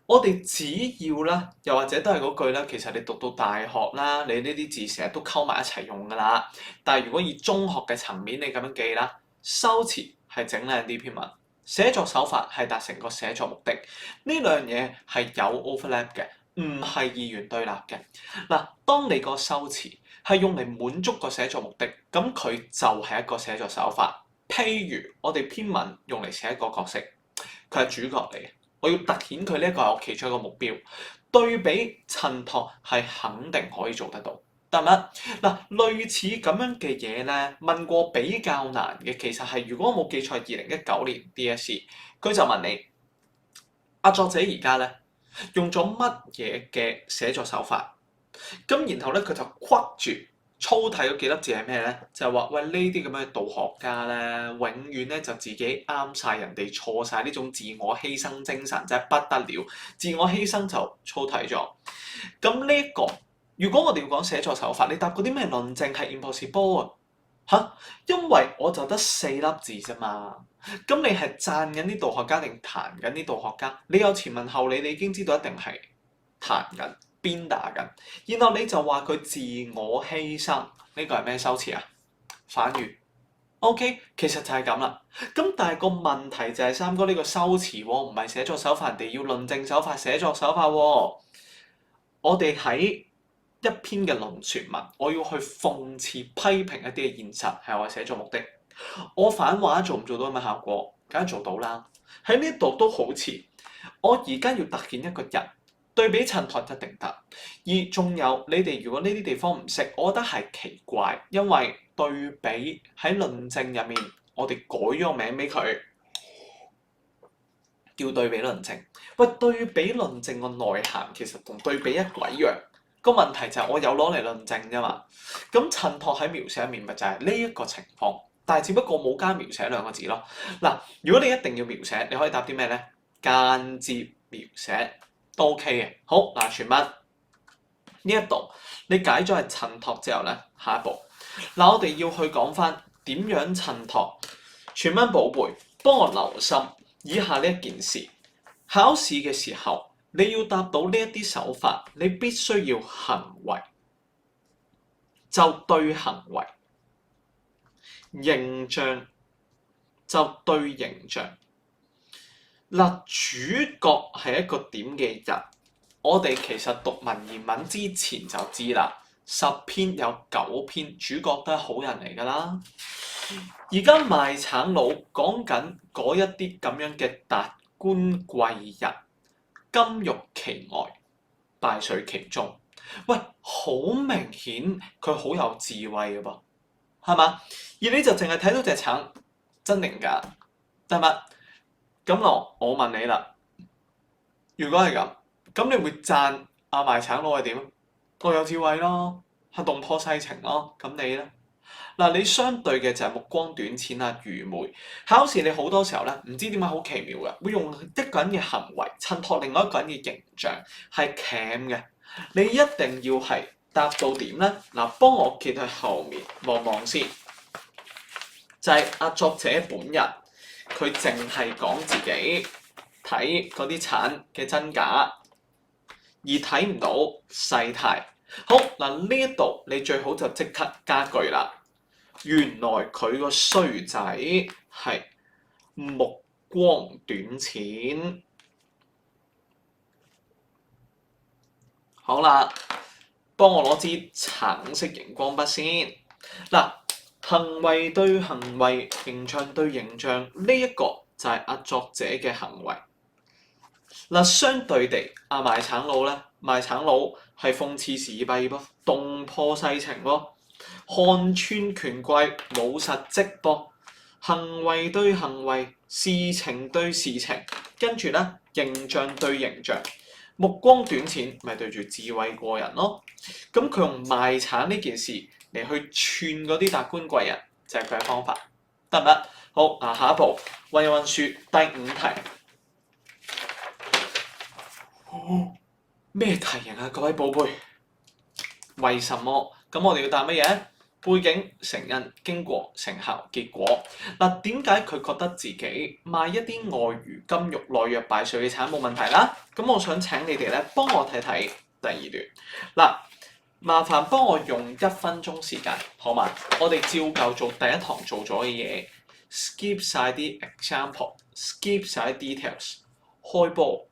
我哋只要啦，又或者都係嗰句啦，其實你讀到大學啦，你呢啲字成日都溝埋一齊用㗎啦。但係如果以中學嘅層面你咁樣記啦，修辭係整靚啲篇文，寫作手法係達成個寫作目的，呢兩樣嘢係有 overlap 嘅，唔係二元對立嘅。嗱，當你個修辭係用嚟滿足個寫作目的，咁佢就係一個寫作手法。譬如我哋篇文用嚟寫一個角色，佢係主角嚟嘅。我要突顯佢呢一個係我其中一個目標，對比襯托係肯定可以做得到，得唔得？嗱，類似咁樣嘅嘢咧，問過比較難嘅，其實係如果我冇記錯係2019年 DSE， 佢就問你作者而家咧用咗乜嘢嘅寫作手法，咁然後咧佢就括住粗體嗰幾粒字係咩咧？就係話喂，呢啲咁嘅道學家咧，永遠咧就自己啱晒人哋錯晒，呢種自我犧牲精神真係不得了，自我犧牲就粗體咗。咁呢一個，如果我哋要講寫作手法，你答嗰啲咩論證係 impossible 啊？嚇，因為我就得4粒字啫嘛。咁你係讚緊啲道學家定彈緊啲道學家？你有前文後理，你已經知道一定係彈緊。鞭打緊，然後你就話佢自我犧牲，呢個係咩修辭啊？反語。OK， 其實就係咁啦。咁但係個問題就係三哥呢個修辭喎，唔係寫作手法，人哋要論證手法、寫作手法喎。我哋喺一篇嘅論説文，我要去諷刺批評一啲嘅現實，係我寫作目的。我反話做唔做到咁嘅效果？梗係做到啦。喺呢度都好似我而家要突顯一個人。對比襯托一定得，而仲有你哋如果呢啲地方唔識，我覺得係奇怪，因為對比喺論證入面，我哋改咗個名俾佢，叫對比論證。喂，對比論證個內涵其實同對比一鬼樣，個問題就係我有攞嚟論證啫嘛。咁襯托喺描寫入面咪就係呢一個情況，但係只不過冇加描寫2個字咯。嗱，如果你一定要描寫，你可以答啲咩咧？間接描寫。都 OK 嘅，好嗱，全文呢一度你解咗係襯托之後咧，下一步嗱，我哋要去講翻點樣襯托。全文寶貝，幫我留心以下呢一件事，考試嘅時候，你要答到呢一啲手法，你必須要行為，就對行為；形象就對形象。嗱，主角係一個點嘅人，我哋其實讀文言文之前就知啦。10篇有9篇主角都係好人嚟㗎啦。而家賣橙佬講緊嗰一啲咁樣嘅達官貴人，金玉其外，敗絮其中。喂，好明顯佢好有智慧㗎噃，係嘛？而你就淨係睇到隻橙，真定假？得乜？咁我問你啦，如果係咁，咁你會讚阿賣橙佬係點？我有智慧咯，係洞破世情咯。咁你咧？嗱，你相對嘅就係目光短淺啊、愚昧。考試你好多時候咧，唔知點解好奇妙嘅，會用一個人嘅行為襯托另外一個人嘅形象，係鉗嘅。你一定要係答到點咧？嗱，幫我揭去後面望望先，就係作者本人，佢淨係講自己睇嗰啲橙嘅真假，而睇唔到世態。好嗱，呢一度你最好就即刻加句啦。原來佢個衰仔係目光短淺。好啦，幫我攞支橙色熒光筆先。嗱，行為對行為，形象對形象，呢一個就係作者嘅行為。嗱，相對地，賣橙佬咧，賣橙佬係諷刺時弊噃，洞破世情喎，看穿權貴冇實績噃，行為對行為，事情對事情，跟住咧形象對形象，目光短淺，咪對住智慧過人咯。咁佢用賣橙呢件事嚟去串嗰啲達官貴人，就係佢嘅方法，得唔得？好嗱，下一步溫一溫書，第5題。咩題型啊，各位寶貝？為什麼？咁我哋要答乜嘢？背景、成因、經過、成效、結果。嗱，點解佢覺得自己賣一啲外儒金玉內弱敗絮嘅橙冇問題啦？咁我想請你哋咧幫我睇睇第2段。嗱，麻煩幫我用1分鐘時間，好嘛？我哋照舊做第1堂做咗嘅嘢 ，skip 晒啲 example，skip 晒 details，開波。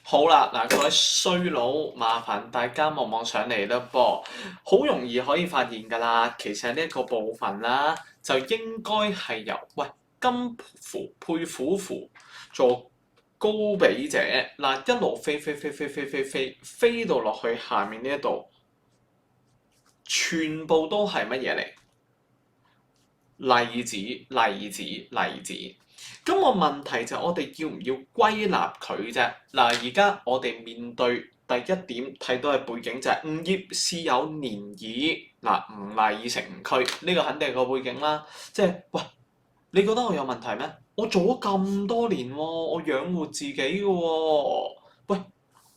好啦，嗱，各位衰佬，麻煩大家望望上嚟啦噃，好容易可以發現㗎啦。其實呢一個部分啦，就應該係由金符配虎符做高比者，嗱，一路飛到落去下面呢一度，全部都係乜嘢嚟？例子。咁個問題就係我哋要唔要歸納佢啫？嗱，而家我哋面對第1點睇到嘅背景就係吳業是有年矣，嗱，吳賴已成吳區，呢個肯定係個背景啦。即係喂，你覺得我有問題咩？我做咗咁多年喎，我養活自己嘅喎，喂，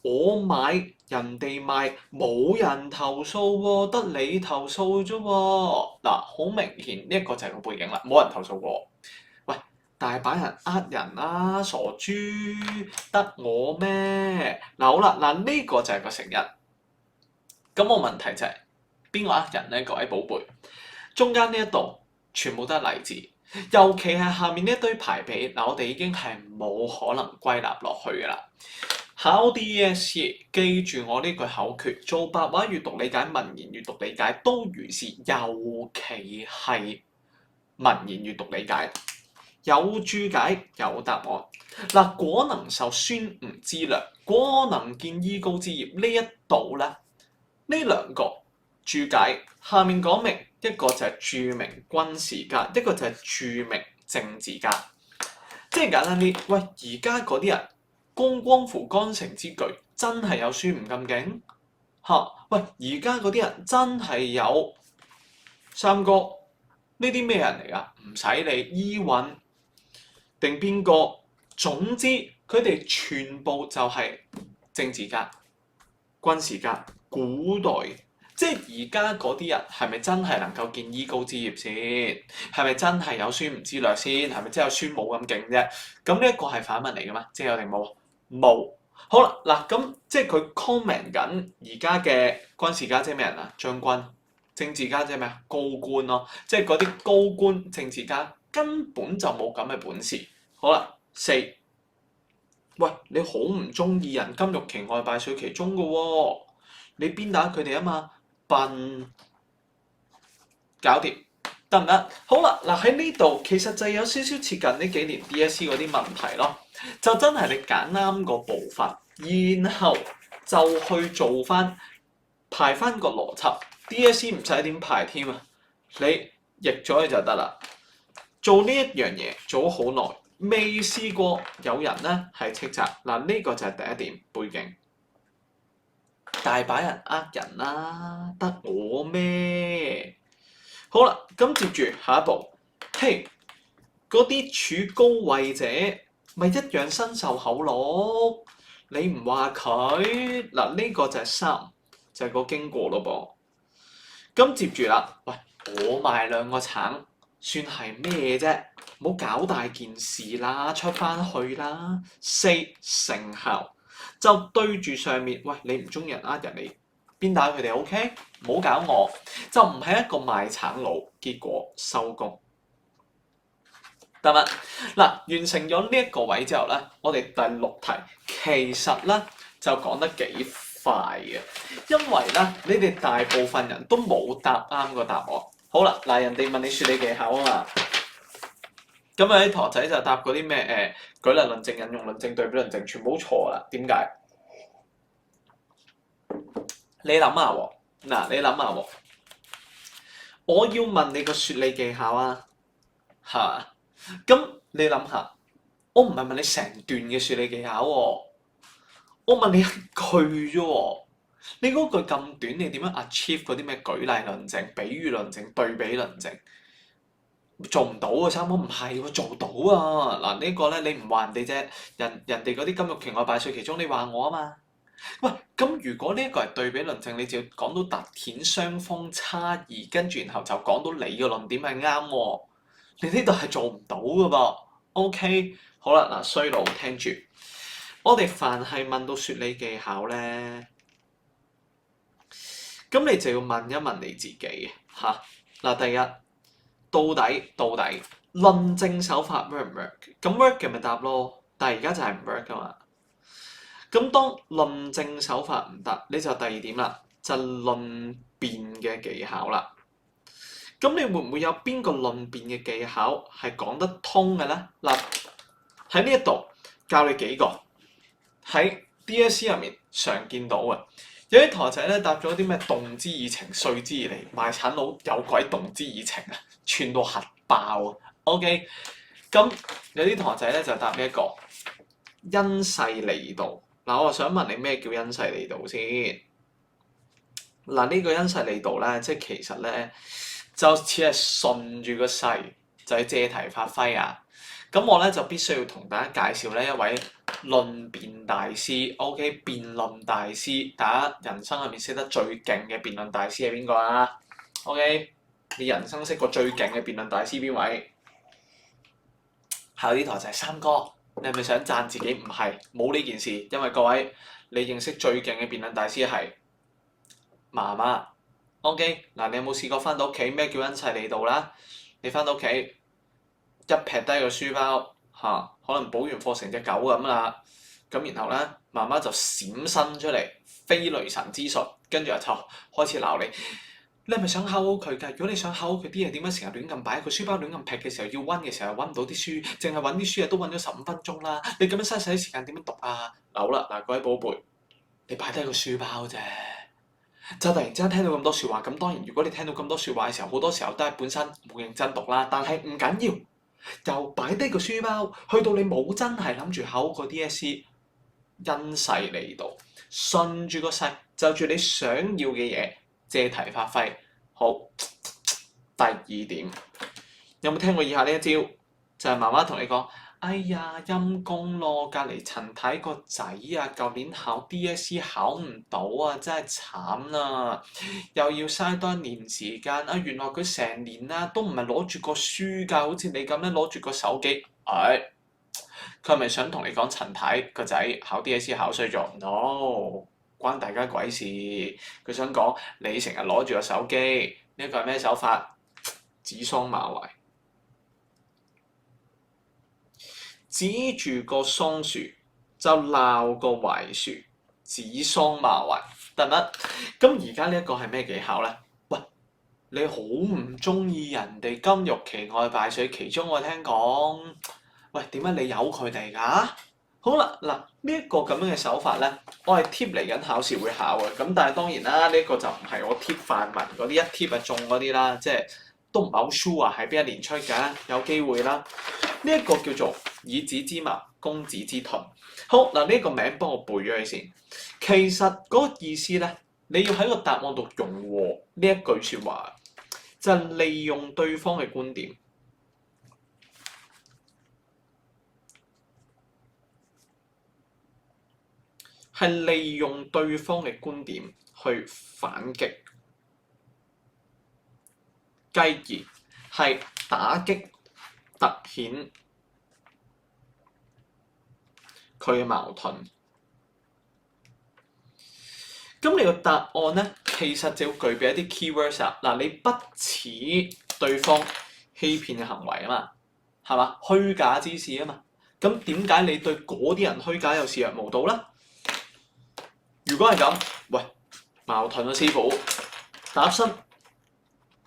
我買人哋賣冇人投訴喎，得你投訴啫喎。嗱，好明顯呢一個就係個背景啦，冇人投訴過。大把人人啦，傻豬，得我咩？嗱，好啦，嗱，呢個就係個成因。咁我問題就係邊個人咧？各位寶貝，中間呢一度全部都係例子。尤其係下面呢一堆排比，嗱我哋已經係冇可能歸納落去㗎啦。考 DSE，記住我呢句口訣：做白話閱讀理解、文言閱讀理解都如是，尤其係文言閱讀理解，有注解有答案。嗱，果能受孫吳之略，果能見伊高之業呢一度咧，呢兩個注解下面講明，一個就係著名軍事家，一個就係著名政治家。即係簡單啲，喂，而家嗰啲人功光扶干城之舉，真係有孫吳咁勁嚇？喂，而家嗰啲人真係有三哥呢啲咩人嚟㗎？唔使理伊尹定邊個，總之佢哋全部就係政治家、軍事家，古代。即係而家嗰啲人係咪真係能夠見伊高之業先？係咪真係有孫吳之略先？係咪真係有孫武咁勁啫？咁呢一個係反問嚟嘅嘛？即係有定冇？冇。好啦，嗱咁即係佢 comment 緊而家嘅軍事家即係咩人啊？將軍。政治家即係咩啊？高官咯，即係嗰啲高官政治家根本就冇咁嘅本事。好啦，4，喂，你好唔中意人金玉其外敗絮其中嘅喎，你鞭打佢哋啊嘛？笨，搞掂得唔得？好啦，嗱喺呢度其實就有少少接近呢幾年 DSE 嗰啲問題咯，就真係你揀啱個部分，然後就去做翻排翻個邏輯。DSE 唔使點排添啊，你譯咗佢就得啦。做呢一樣嘢做咗好耐，未試過有人咧係斥責嗱，呢個就係第一點背景。大把人呃人啦，得我咩？好啦，咁接住下一步，嘿，嗰啲處高位者咪一樣身受厚祿，你唔話佢嗱，呢個就係3，就係個經過咯噃。咁接住啦，喂，我賣2個橙算係咩啫？唔好搞大件事啦，出翻去啦。4，成效。就對住上面，喂，你唔中意人呃人嚟鞭打佢哋 ，OK？唔好搞我，就唔係一個賣橙佬，結果收工得唔得？嗱，完成咗呢一個位之後咧，我哋第6題其實咧就講得幾快嘅，因為咧你哋大部分人都冇答啱個答案。好啦，嗱，人哋問你説理技巧啊嘛。咁啊啲同學仔就答嗰啲咩舉例論證、引用論證、對比論證，全部都錯啦。點解？你諗下喎，嗱你諗下喎，我要問你個説理技巧啊，係嘛？咁你諗下，我唔係問你成段嘅説理技巧喎，我問你一句啫喎。你嗰句咁短，你點樣 achieve 嗰啲咩舉例論證、比喻論證、對比論證？做唔到啊！三哥唔係喎，做到啊！嗱呢個咧，你唔話人哋啫，人哋嗰啲金玉其外敗絮其中，你話我啊嘛？喂，咁如果呢一個係對比論證，你就要講到凸顯雙方差異，跟住然後就講到你嘅論點係啱喎。你呢度係做唔到嘅噃。OK，好啦，嗱衰佬聽住，我哋凡係問到説理技巧咧，咁你就要問一問你自己嚇。嗱，第一。到底論證手法 work 唔 work？ 咁 work 嘅咪答咯，但係而家就係唔 work 噶嘛。咁當論證手法唔得，你就第2點啦，就論辯嘅技巧啦。咁你會唔會有邊個論辯嘅技巧係講得通嘅咧？嗱，喺呢一度教你幾個喺 DSE 入面常見到嘅。有啲同學仔咧答咗啲咩動之以情，說之以理，賣橙佬有鬼動之以情啊，串到核爆啊 ！OK，咁有啲同學仔咧就答呢一個因勢利導。嗱，我想問你咩叫因勢利導先？嗱，呢個因勢利導咧，即係其實咧就似係順住個勢，就係借題發揮啊！咁我咧就必須要同大家介紹咧一位論辯大師 ，OK， 辯論大師，大家人生入面識得最勁嘅辯論大師係邊個啊 ？OK， 你人生識過最勁嘅辯論大師邊位？係有啲台就係三哥，你係咪想讚自己？唔係，冇呢件事，因為各位你認識最勁嘅辯論大師係媽媽。OK，嗱，你有冇試過翻到屋企咩叫因勢利導啦？你翻到屋企。一劈低個書包嚇，可能補完課成隻狗咁啦。咁然後咧，媽媽就閃身出嚟，飛雷神之術，跟住就開始鬧你。你係咪想考好佢㗎？如果你想考好佢啲嘢，點解成日亂咁擺個書包亂咁劈嘅時候要温嘅時候温唔到啲書，淨係揾啲書都温咗15分鐘啦？你咁樣嘥啲時間點樣讀啊？好啦，嗱，各位寶貝，你擺低個書包啫，就突然之間聽到咁多説話。咁當然，如果你聽到咁多説話嘅時候，好多時候都係本身冇認真讀啦。但係唔緊要，由擺低個書包去到你冇真係諗住考個 DSE，因勢利導，順住個勢，就住你想要嘅嘢。借題發揮，好。第二點，有冇聽過以下呢一招？就係媽媽同你講：哎呀，陰公咯，隔離陳太個仔啊，舊年考 DSE 考唔到啊，真係慘啦！又要嘥多一年時間啊，原來佢成年啦都唔係攞住個書㗎，好似你咁樣攞住個手機。佢係咪想同你講陳太個仔考 DSE 考衰咗 ？No。關大家鬼事！佢想講你成日攞住個手機，呢個係咩手法？指桑罵槐，指住個桑樹就鬧個槐樹，指桑罵槐得唔得？咁而家呢一個係咩技巧咧？喂，你好唔中意人哋金玉其外敗絮其中，我聽講。喂，點解你由佢哋㗎？好啦，嗱呢一個咁樣嘅手法咧，我係貼嚟緊考試會考嘅。咁但係當然啦，呢一個就唔係我貼範文嗰啲一貼就中嗰啲啦，即係都唔係好 sure 啊，係邊一年出嘅，有機會啦。呢一個叫做以子之矛攻子之盾。好嗱，呢個名幫我背咗佢先。其實嗰個意思咧，你要喺個答案度融和呢一句説話，就係利用對方嘅觀點。係利用對方嘅觀點去反擊，繼而係打擊、突顯佢嘅矛盾。咁你個答案咧，其實就要具備一啲 keywords 啊。嗱，你不似對方欺騙嘅行為啊嘛，係嘛？虛假之事啊嘛。咁點解你對嗰啲人虛假又視若無睹咧？如果係咁，喂，矛盾啊，師傅，答身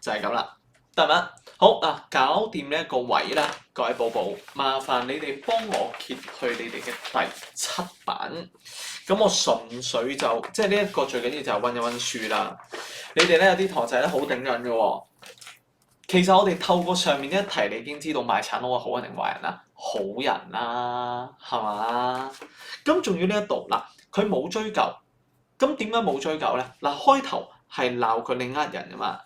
就係咁啦，得唔得？好嗱，搞掂呢一個位啦，各位寶寶，麻煩你哋幫我揭去你哋嘅第7版。咁我純粹就即係呢一個最緊要就係温一温書啦。你哋咧有啲同學仔咧好頂癮嘅喎。其實我哋透過上面呢一題，你已經知道賣橙佬係好人定壞人啦？好人啦，係嘛？咁仲要呢一度嗱，佢冇追究。咁點解冇追究咧？嗱，開頭係鬧佢你呃人㗎嘛，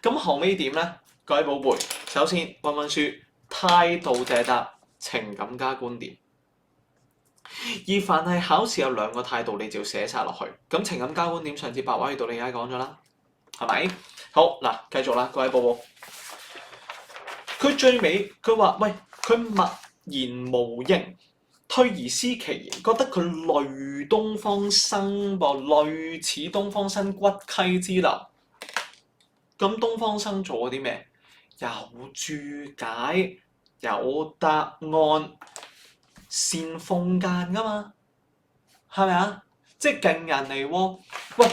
咁後尾點咧？各位寶貝，首先温温書，態度借答，情感加觀點。而凡係考試有2個態度，你就要寫晒落去。咁情感加觀點，上次白話語到你而家講咗啦，係咪？好嗱，繼續啦，各位寶寶。佢最尾佢話：喂，佢默然無應。退而思其然，覺得佢類東方生噃，類似東方生骨溪之流。咁東方生做咗啲咩？有注解，有答案，善奉諫㗎嘛，係咪啊？即係勁人嚟喎。喂，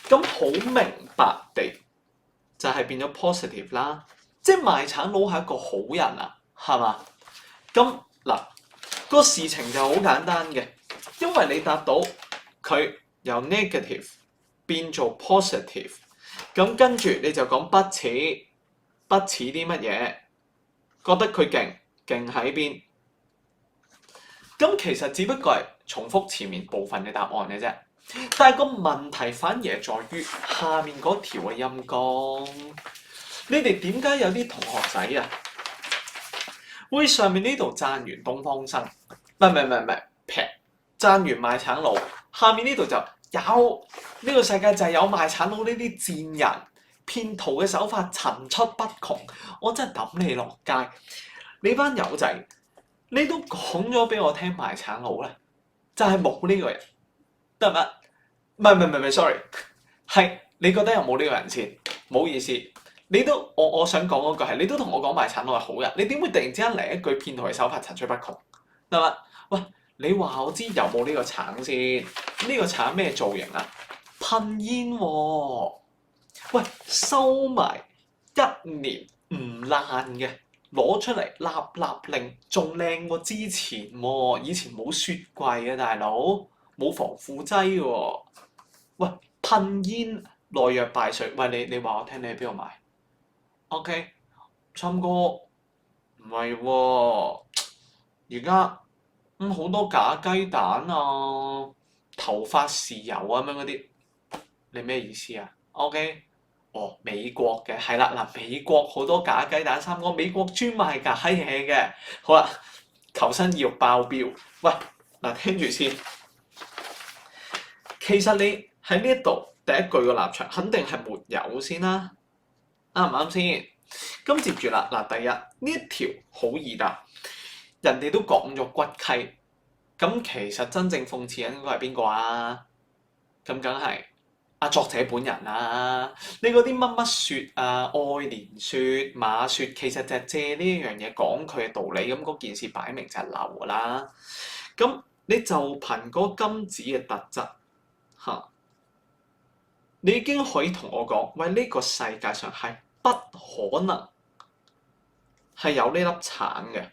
咁好明白地就係變咗 positive 啦。即係賣橙佬係一個好人啊，係嘛？咁嗱。個事情就好簡單嘅，因為你答到佢由 negative 變做 positive，咁跟住你就講不似啲乜嘢，覺得佢勁喺邊？咁其實只不過係重複前面部分嘅答案嘅啫，但係個問題反而係在於下面嗰條嘅陰公。你哋點解有啲同學仔啊？會上面呢度讚完東方生，唔係劈讚完賣橙佬，下面呢度就有呢個世界就係有賣橙佬呢啲賤人，騙徒嘅手法層出不窮，我真係抌你落街！你班友仔，你都講咗俾我聽賣橙佬咧，就係冇呢個人，得唔得？唔係，sorry，係你覺得有冇呢個人先？唔好意思，呢我想講嗰句係，你都同我講賣橙佬係好人，你點會突然之間嚟一句騙徒嘅手法層出不窮？係嘛？喂，你話我知有冇呢個橙先？呢個橙咩造型啊？噴煙喎！喂，收埋1年唔爛嘅，攞出嚟立立令，仲靚過之前喎！以前冇雪櫃嘅大佬，冇防腐劑喎！喂，噴煙內藥敗絮，喂你話我聽你喺邊度買？OK，參哥唔係喎，而家好多假雞蛋啊，頭髮豉油啊咁樣嗰啲，你咩意思啊？OK，哦美國嘅係啦嗱，美國好多假雞蛋，參哥美國專賣假嘢嘅。好啦，求生意欲爆表，喂嗱聽住先，其實你喺呢一度第一句個立場肯定係沒有先啦，啱唔啱先？咁接住啦，嗱第一呢一條好易答，人哋都講咗骨溪，咁其實真正諷刺緊應該係邊個啊？咁梗係作者本人啦。你嗰啲乜乜雪啊、愛蓮雪、馬雪，其實就係借呢一樣嘢講佢嘅道理，咁嗰件事擺明就係流啦。咁你就憑嗰金子嘅特質嚇，你已經可以同我講，喂呢個世界上係不可能係有呢粒橙嘅。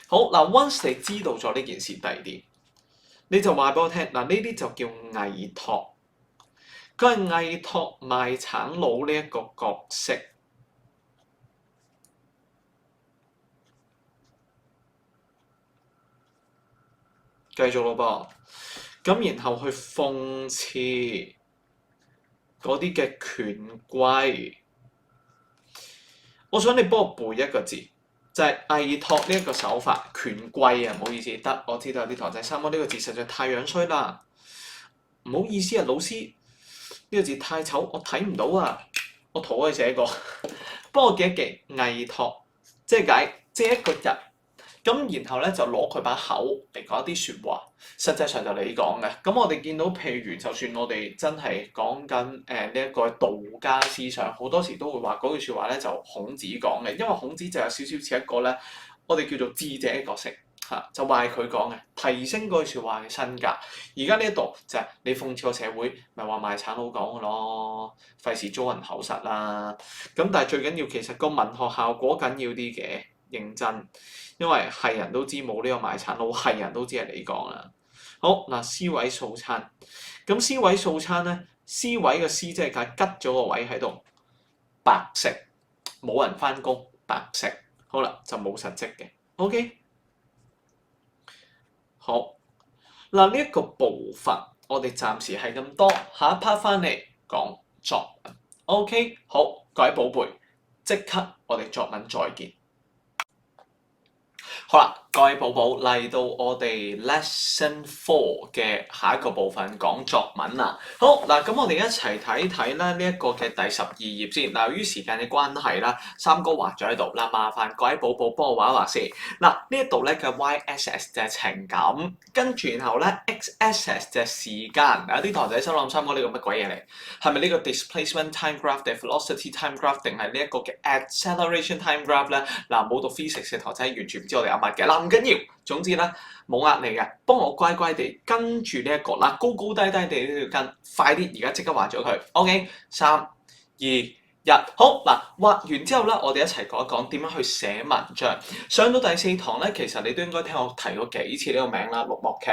好嗱，once 你知道咗呢件事，第二點你就話俾我聽嗱，呢啲就叫偽託，佢係偽託賣橙佬呢一個角色，繼續咯噃。咁然後去諷刺嗰啲嘅權貴，我想你幫我背一個字，就係偽託呢一個手法，權貴啊，唔好意思，得我知道有啲堂仔三哥呢個字實在太樣衰啦，唔好意思啊，老師呢個字太醜，我睇唔到啊，我圖佢寫過，幫我記一記偽託，即係解借一個人。咁然後咧就攞佢把口嚟講一啲説話，實際上就你講嘅。咁我哋見到譬如，就算我哋真係講緊呢一個道家思想，好多時都會話嗰句説話咧就孔子講嘅，因為孔子就有少少似一個咧，我哋叫做智者嘅角色嚇，就話係佢講嘅，提升嗰句説話嘅身價。而家呢一度就係你諷刺個社會，咪話賣橙佬講嘅咯，費事遭人口實啦。咁但係最緊要其實個文學效果緊要啲嘅。認真，因為係人都知冇呢個賣橙佬，係人都知係你講啦。好嗱，C 位素餐，咁 C 位素餐咧，C 位嘅 C 即係解吉咗個位喺度，白食，冇人翻工，白食，好啦就冇實績嘅。OK， 好嗱，呢一個部分我哋暫時係咁多，下一 part 翻嚟講作文。OK， 好，各位寶貝，即刻我哋作文再見。好啦，各位寶寶嚟到我哋 Lesson 4嘅下一個部分講作文啦。好嗱，咁我哋一齊睇睇咧呢一個嘅第12頁先。嗱，由於時間嘅關係啦，三哥畫咗喺度嗱，麻煩各位寶寶幫我畫一畫先。嗱，呢一度咧嘅 Y-axis 就係情感，跟住然後咧 X-axis 就係時間。有啲堂仔心諗三哥呢個乜鬼嘢嚟？係咪呢個 displacement time graph 定 velocity time graph 定係呢一個嘅 acceleration time graph 咧？嗱，冇讀 physics 嘅堂仔完全唔知我哋乜嘅嗱，唔緊要，總之咧冇壓力嘅，幫我乖乖地跟住呢一個嗱，高高低低地呢條根，快啲而家即刻畫咗佢。OK， 3、2、1，好嗱，畫完之後咧，我哋一齊講一講點樣去寫文章。上到第4堂咧，其實你都應該聽我提過幾次呢個名啦，綠幕劇。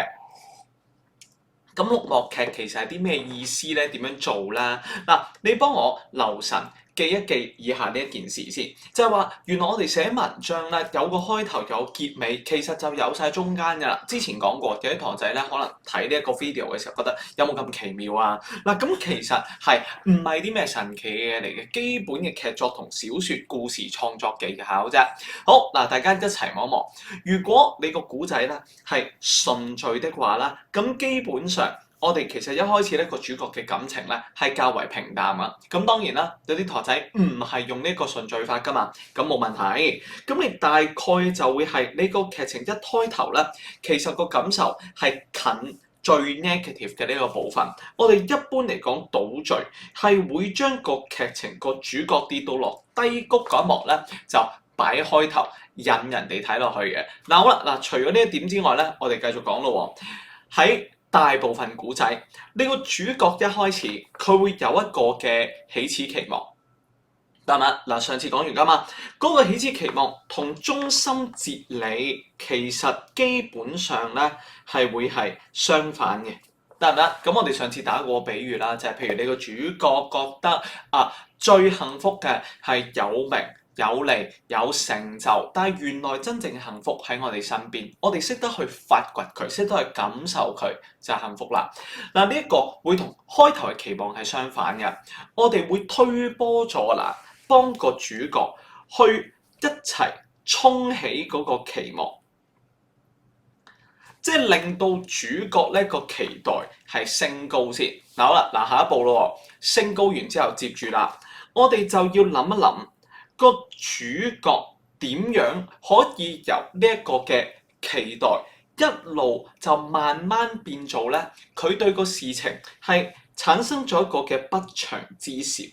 咁綠幕劇其實係啲咩意思咧？點樣做咧？嗱，你幫我留神。記一記以下呢一件事先，就係話原來我哋寫文章咧有個開頭有結尾，其實就有晒中間㗎啦。之前講過有啲堂仔咧，可能睇呢一個 video 嘅時候覺得有冇咁奇妙啊？嗱，咁其實係唔係啲咩神奇嘅嘢嚟嘅？基本嘅劇作同小説故事創作技巧啫。好嗱，大家一齊望一望。如果你個古仔咧係順序的話啦，咁基本上。我哋其實一開始呢個主角嘅感情咧係較為平淡啊，咁當然啦，有啲台仔唔係用呢個順序法噶嘛，咁冇問題。咁你大概就會係你個劇情一開頭咧，其實個感受係近最 negative 嘅呢個部分。我哋一般嚟講倒敘係會將個劇情個主角跌到落低谷嗰一幕咧，就擺開頭引人哋睇落去嘅。嗱好啦，嗱除咗呢一點之外咧，我哋繼續講咯喎。喺大部分古仔，呢個主角一開始佢會有一個嘅起始期望。得嘛？嗱，上次講完㗎嘛，嗰個起始期望同中心哲理其實基本上咧係會係相反嘅，得唔得？咁我哋上次打過個比喻啦，就係譬如你個主角覺得最幸福嘅係有名有利有成就，但係原來真正幸福喺我哋身邊，我哋識得去發掘佢，識得去感受佢就係幸福啦。嗱，呢一個會同開頭嘅期望係相反嘅，我哋會推波助瀾，幫個主角去一齊衝起嗰個期望，即係令到主角呢個期待係升高先。嗱好啦，嗱下一步咯，升高完之後接住啦，我哋就要諗一諗個主角點樣可以由呢一個嘅期待一路就慢慢變做咧，佢對個事情係產生咗一個嘅不祥之兆。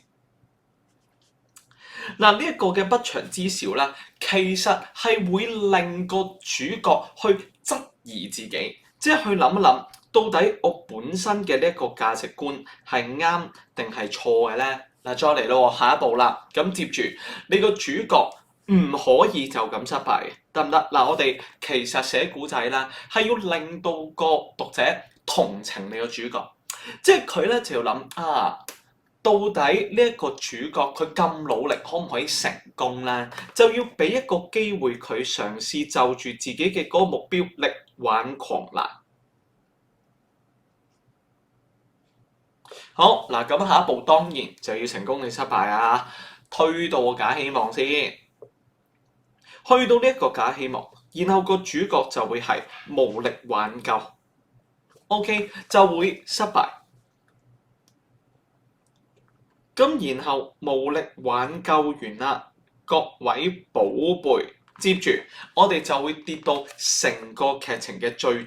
嗱，呢一個嘅不祥之兆咧，其實係會令個主角去質疑自己，即係去諗一諗，到底我本身嘅呢一個價值觀係啱定係錯嘅咧？嗱，再嚟咯，下一步啦，咁接住你個主角唔可以就咁失敗嘅，得唔得？嗱，我哋其實寫古仔啦，係要令到個讀者同情你個主角，即係佢咧就要諗到底呢一個主角佢咁努力，可唔可以成功咧？就要俾一個機會佢嘗試就住自己嘅嗰個目標力挽狂瀾。好嗱，咁下一步當然就要成功定失敗啊！推到個假希望先，去到呢一個假希望，然後個主角就會係無力挽救 ，OK 就會失敗。咁然後無力挽救完啦，各位寶貝，接住我哋就會跌到成個劇情嘅最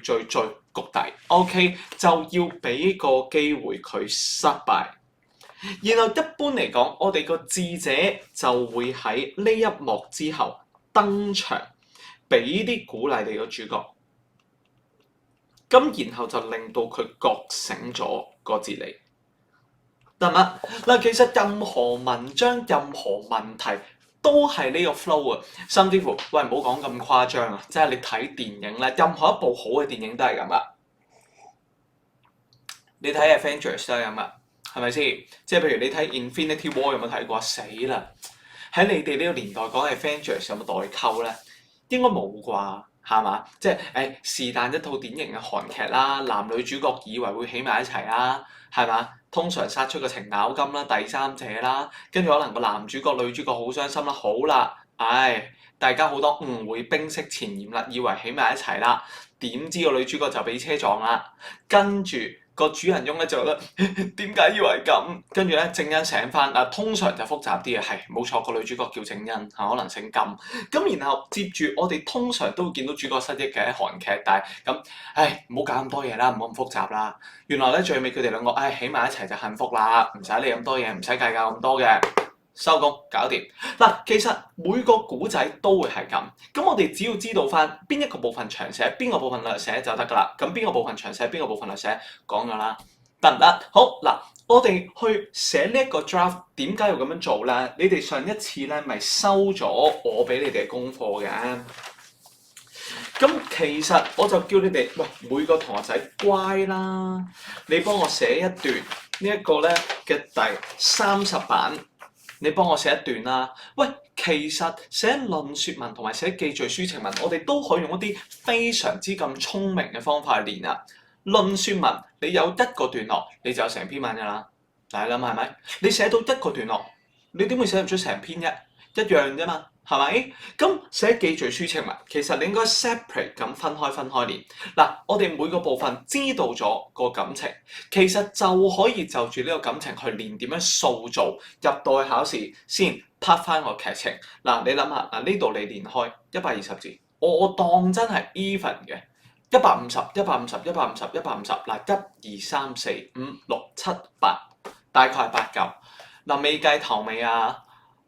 谷底 ，OK 就要俾個機會佢失敗。然後一般嚟講，我哋個智者就會喺呢一幕之後登場，俾啲鼓勵你個主角。咁然後就令到佢覺醒咗個哲理。得嘛？嗱，其實任何文章、任何問題都係呢個 flow 啊，甚至乎，喂，唔好講咁誇張啊！即係你睇電影咧，任何一部好嘅電影都係咁噶。你睇 Avengers 都係咁噶，係咪先？即係譬如你睇 Infinity War 有冇睇過？死啦！喺你哋呢個年代講 Avengers 有冇代溝咧？應該冇啩，係嘛？即係是但一套典型嘅韓劇啦，男女主角以為會起埋一齊啦，係嘛？通常殺出個程咬金啦，第三者啦，跟住可能個男主角女主角好傷心啦，好啦，大家好多誤會，冰釋前嫌啦，以為起埋一齊啦，點知個女主角就俾車撞啦，跟住個主人翁咧就覺得點解以為咁？跟住咧正恩醒翻，通常就複雜啲嘅，係冇錯，個女主角叫正恩，可能姓金。咁然後接住我哋通常都會見到主角失憶嘅喺韓劇，但係咁，唔好搞咁多嘢啦，唔好咁複雜啦。原來咧最尾佢哋兩個，起埋一齊就幸福啦，唔使理咁多嘢，唔使計較咁多嘅。收工，搞掂。嗱，其實每個古仔都會係咁，咁我哋只要知道翻邊一個部分長寫，邊個部分略寫就得㗎啦。咁邊個部分長寫，邊個部分略寫，講咗啦，得唔得？好嗱，我哋去寫呢一個 draft，點解要咁樣做咧？你哋上一次咧咪收咗我俾你哋嘅功課嘅？咁其實我就叫你哋，喂，每個同學仔乖啦，你幫我寫一段呢一個咧嘅第30版。你幫我寫一段啦。喂，其實寫論説文同埋寫記敘抒情文，我哋都可以用一啲非常之咁聰明嘅方法去練啊。論説文，你有一個段落，你就有成篇文㗎啦。大家諗係咪？你寫到一個段落，你點會寫唔出成篇啫？一樣啫嘛，係咪？咁寫記敘抒情文，其實你應該 separate 咁分開練。嗱，我哋每個部分知道咗個感情，其實就可以就住呢個感情去練點樣塑造，入到去考試先拍翻個劇情。嗱，你諗下，呢度你練開120字，我當真係 even 嘅。150，嗱，1、2、3、4、5、6、7、8，大概係8嚿。嗱，未計頭尾啊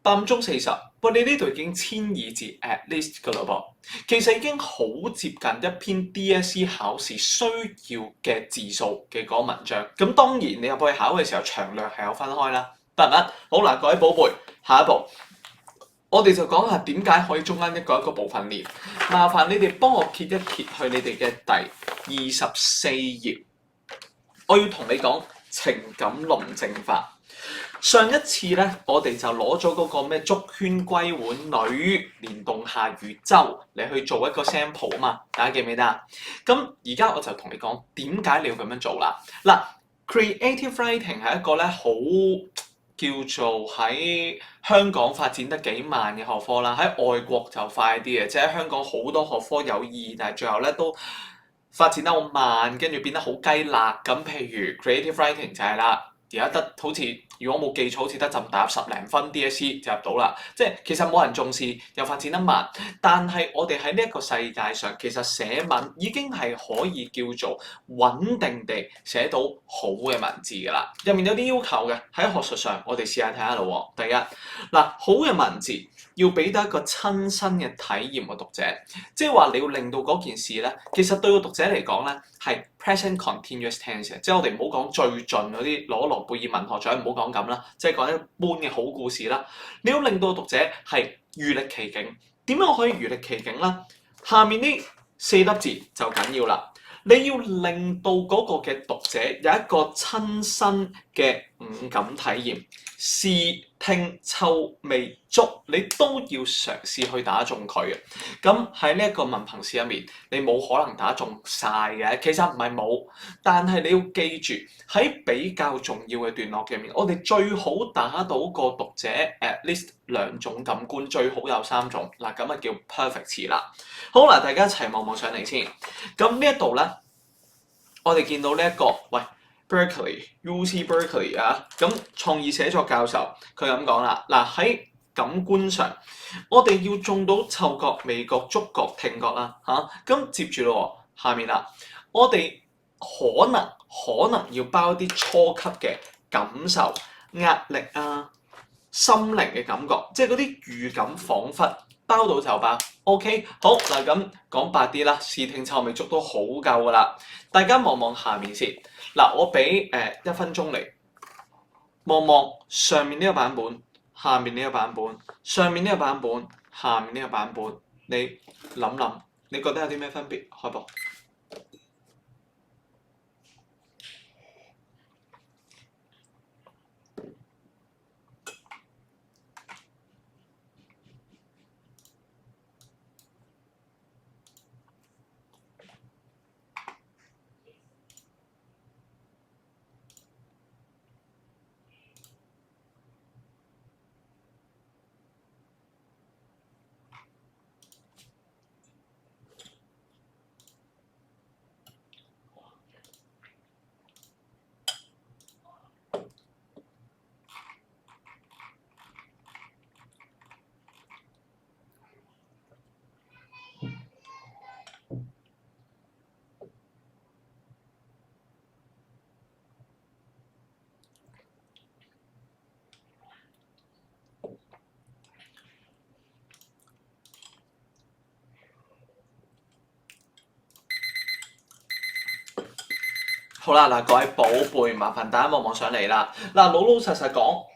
，8、5中40，喂，你呢度已經1200字 at least 噶嘞噃，其實已經好接近一篇 DSE 考試需要嘅字數嘅嗰個文章。咁當然你入去考嘅時候，長略係有分開啦，得唔得？好嗱，各位寶貝，下一步。我哋就講下點解可以中間一個部分練。麻煩你哋幫我揭一揭去你哋嘅第24頁。我要同你講情感論證法。上一次咧，我哋就攞咗嗰個咩竹圈龜碗女連動下魚舟嚟去做一個 sample 啊嘛，大家記唔記得啊？咁而家我就同你講點解你要咁樣做啦。嗱 ，creative writing 係一個咧好叫做喺香港發展得幾慢嘅學科啦，喺外國就快啲嘅，即係喺香港好多學科有意義，但係最後咧都發展得好慢，跟住變得好雞肋。咁譬如 creative writing 就係啦，而家得好似如果冇記錯，好似得浸大10零分 DSE 就入到啦。即係其實冇人重視，又發展得慢。但係我哋喺呢一個世界上，其實寫文已經係可以叫做穩定地寫到好嘅文字㗎啦。入面有啲要求嘅，喺學術上，我哋試下睇下咯喎。第一，嗱，好嘅文字要俾得一個親身嘅體驗個讀者，即係話你要令到嗰件事咧，其實對個讀者嚟講咧係 present continuous tense， 即係我哋唔好講最盡嗰啲攞諾貝爾文學獎，唔好講咁啦，即係講一般嘅好故事啦。你要令到讀者係預歷其境，點樣可以預歷其境咧？下面呢4粒字就緊要啦。你要令到嗰個嘅讀者有一個親身嘅五感體驗，視聽嗅味觸，你都要嘗試去打中佢嘅。咁喺呢一個文憑試入面，你冇可能打中晒嘅，其實唔係冇，但係你要記住喺比較重要嘅段落入面，我哋最好打到個讀者 at least 2種感官，最好有3種。嗱，咁啊叫 perfect 詞啦。好嗱，大家一齊望望上嚟先。咁呢一度咧，我哋見到呢一個，喂 Berkeley，UC Berkeley 啊，咁創意寫作教授佢咁講啦。嗱，喺感官上，我哋要中到嗅覺、味覺、觸覺、聽覺啦嚇。咁接住咯，下面啦，我哋可能要包一啲初級嘅感受、壓力啊、心靈嘅感覺，即係嗰啲預感恍惚。包到就包 ，OK， 好嗱，咁講白啲啦，視聽嗅味觸都好夠噶啦。大家望望下面先，嗱，我俾1分鐘嚟望望上面呢個版本，下面呢個版本，上面呢個版本，下面呢個版本，你諗諗，你覺得有啲咩分別？開播。好啦，嗱，各位寶貝，麻煩大家望望上嚟啦。嗱，老實講，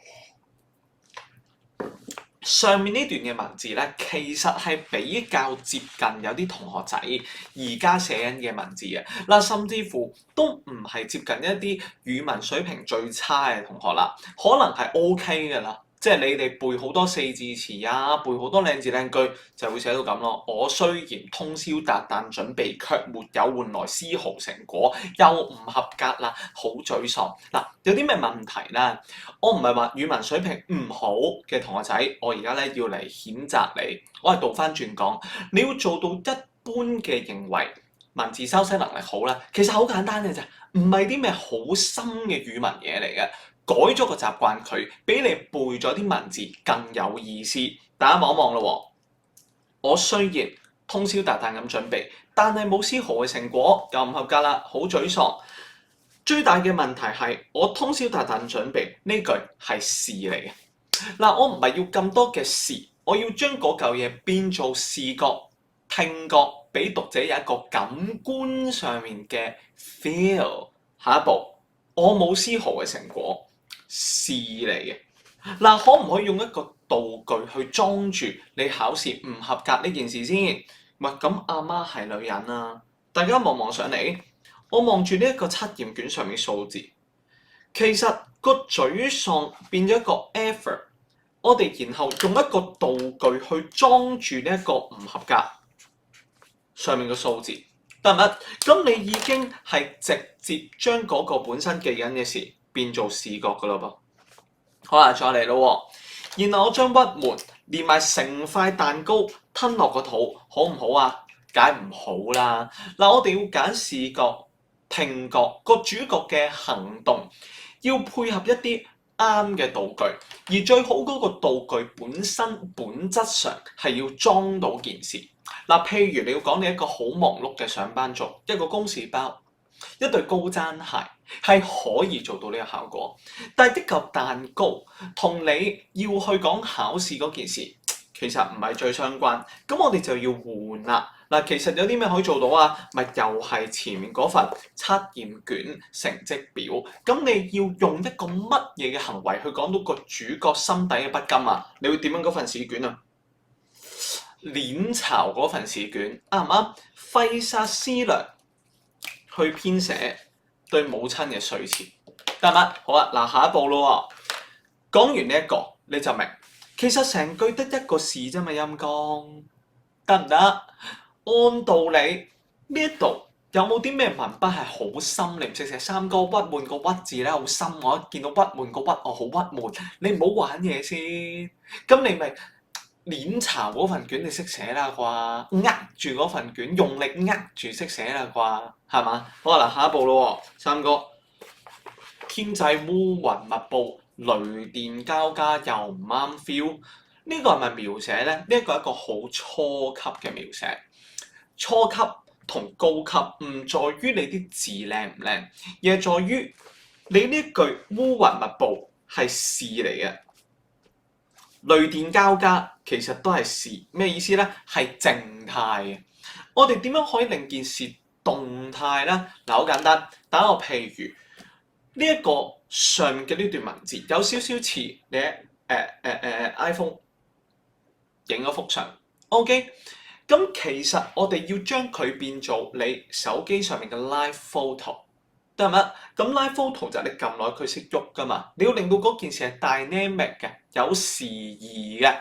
上面呢段嘅文字咧，其實係比較接近有啲同學仔而家寫緊嘅文字嘅。嗱，甚至乎都唔係接近一啲語文水平最差嘅同學啦，可能係 OK 嘅啦。即係你哋背好多四字詞啊，背好多靚字靚句，就會寫到咁咯。我雖然通宵達旦準備，卻沒有換來絲毫成果，又唔合格啦，好沮喪。嗱，有啲咩問題咧？我唔係話語文水平唔好嘅同學仔，我而家咧要嚟譴責你。我係倒翻轉講，你要做到一般嘅認為文字修飾能力好啦，其實好簡單嘅啫，唔係啲咩好深嘅語文嘢嚟嘅。改咗個習慣佢，俾你背咗啲文字更有意思。大家望一望咯喎，我雖然通宵達旦咁準備，但係冇絲毫嘅成果，又唔合格啦，好沮喪。最大嘅問題係我通宵達旦準備呢句係事嚟嘅。嗱，我唔係要咁多嘅事，我要將嗰嚿嘢變做視覺、聽覺，俾讀者有一個感官上面嘅 feel。下一步，我冇絲毫嘅成果，事嚟嘅。嗱，可唔可以用一個道具去裝住你考試唔合格呢件事先？喂，咁阿媽係女人啊，大家望望上嚟，我望住呢一個測驗卷上面數字，其實個沮喪變咗一個 effort， 我哋然後用一個道具去裝住呢一個唔合格上面嘅數字，得唔得？咁你已經係直接將嗰個本身記緊嘅事變做視覺噶啦噃。好啦，再嚟咯，然後我將鬱悶連埋成塊蛋糕吞落個肚，好唔好啊？梗係唔好啦。嗱，我哋要揀視覺、聽覺，個主角嘅行動要配合一啲啱嘅道具，而最好嗰個道具本身本質上係要裝到件事。嗱，譬如你要講你一個好忙碌嘅上班族，一個公事包，一對高踭鞋係可以做到呢個效果，但係一嚿蛋糕同你要去講考試嗰件事其實唔係最相關，咁我哋就要換啦。嗱，其實有啲咩可以做到啊？咪又係前面嗰份測驗卷成績表，咁你要用一個乜嘢嘅行為去講到個主角心底嘅不甘啊？你會點樣嗰份試卷啊？碾巢嗰份試卷啱唔啱？費煞思量去編寫對母親嘅碎詞，得唔得？好啦，嗱，下一步咯喎，講完呢一個你就明，其實成句得一個事啫嘛，陰公，得唔得？按道理呢一度有冇啲咩文筆係好深？你唔識寫三哥鬱悶個鬱字咧好深，我一見到鬱悶個鬱，我好鬱悶。你唔好玩嘢先，咁你咪碾巢嗰份卷你識寫啦啩？握住嗰份卷用力握住識寫啦啩？係嘛？好啦，嗱，下一步咯喎，三哥，天際烏雲密佈，雷電交加又唔啱 feel。呢個係咪描寫咧？呢一個係一個好初級嘅描寫。初級同高級唔在於你啲字靚唔靚，而係在於你呢一句烏雲密佈係事嚟嘅，雷電交加其實都係事，咩意思咧？係靜態嘅。我哋點樣可以令件事動態咧？嗱，好簡單，打個譬如呢一個上面嘅呢段文字有少少似你喺iPhone 影咗幅相 ，OK。咁其實我哋要將佢變做你手機上面嘅 live photo，得唔得？咁 live photo 就係你撳落去佢識喐噶嘛，你要令到嗰件事係 dynamic 嘅，有時宜嘅。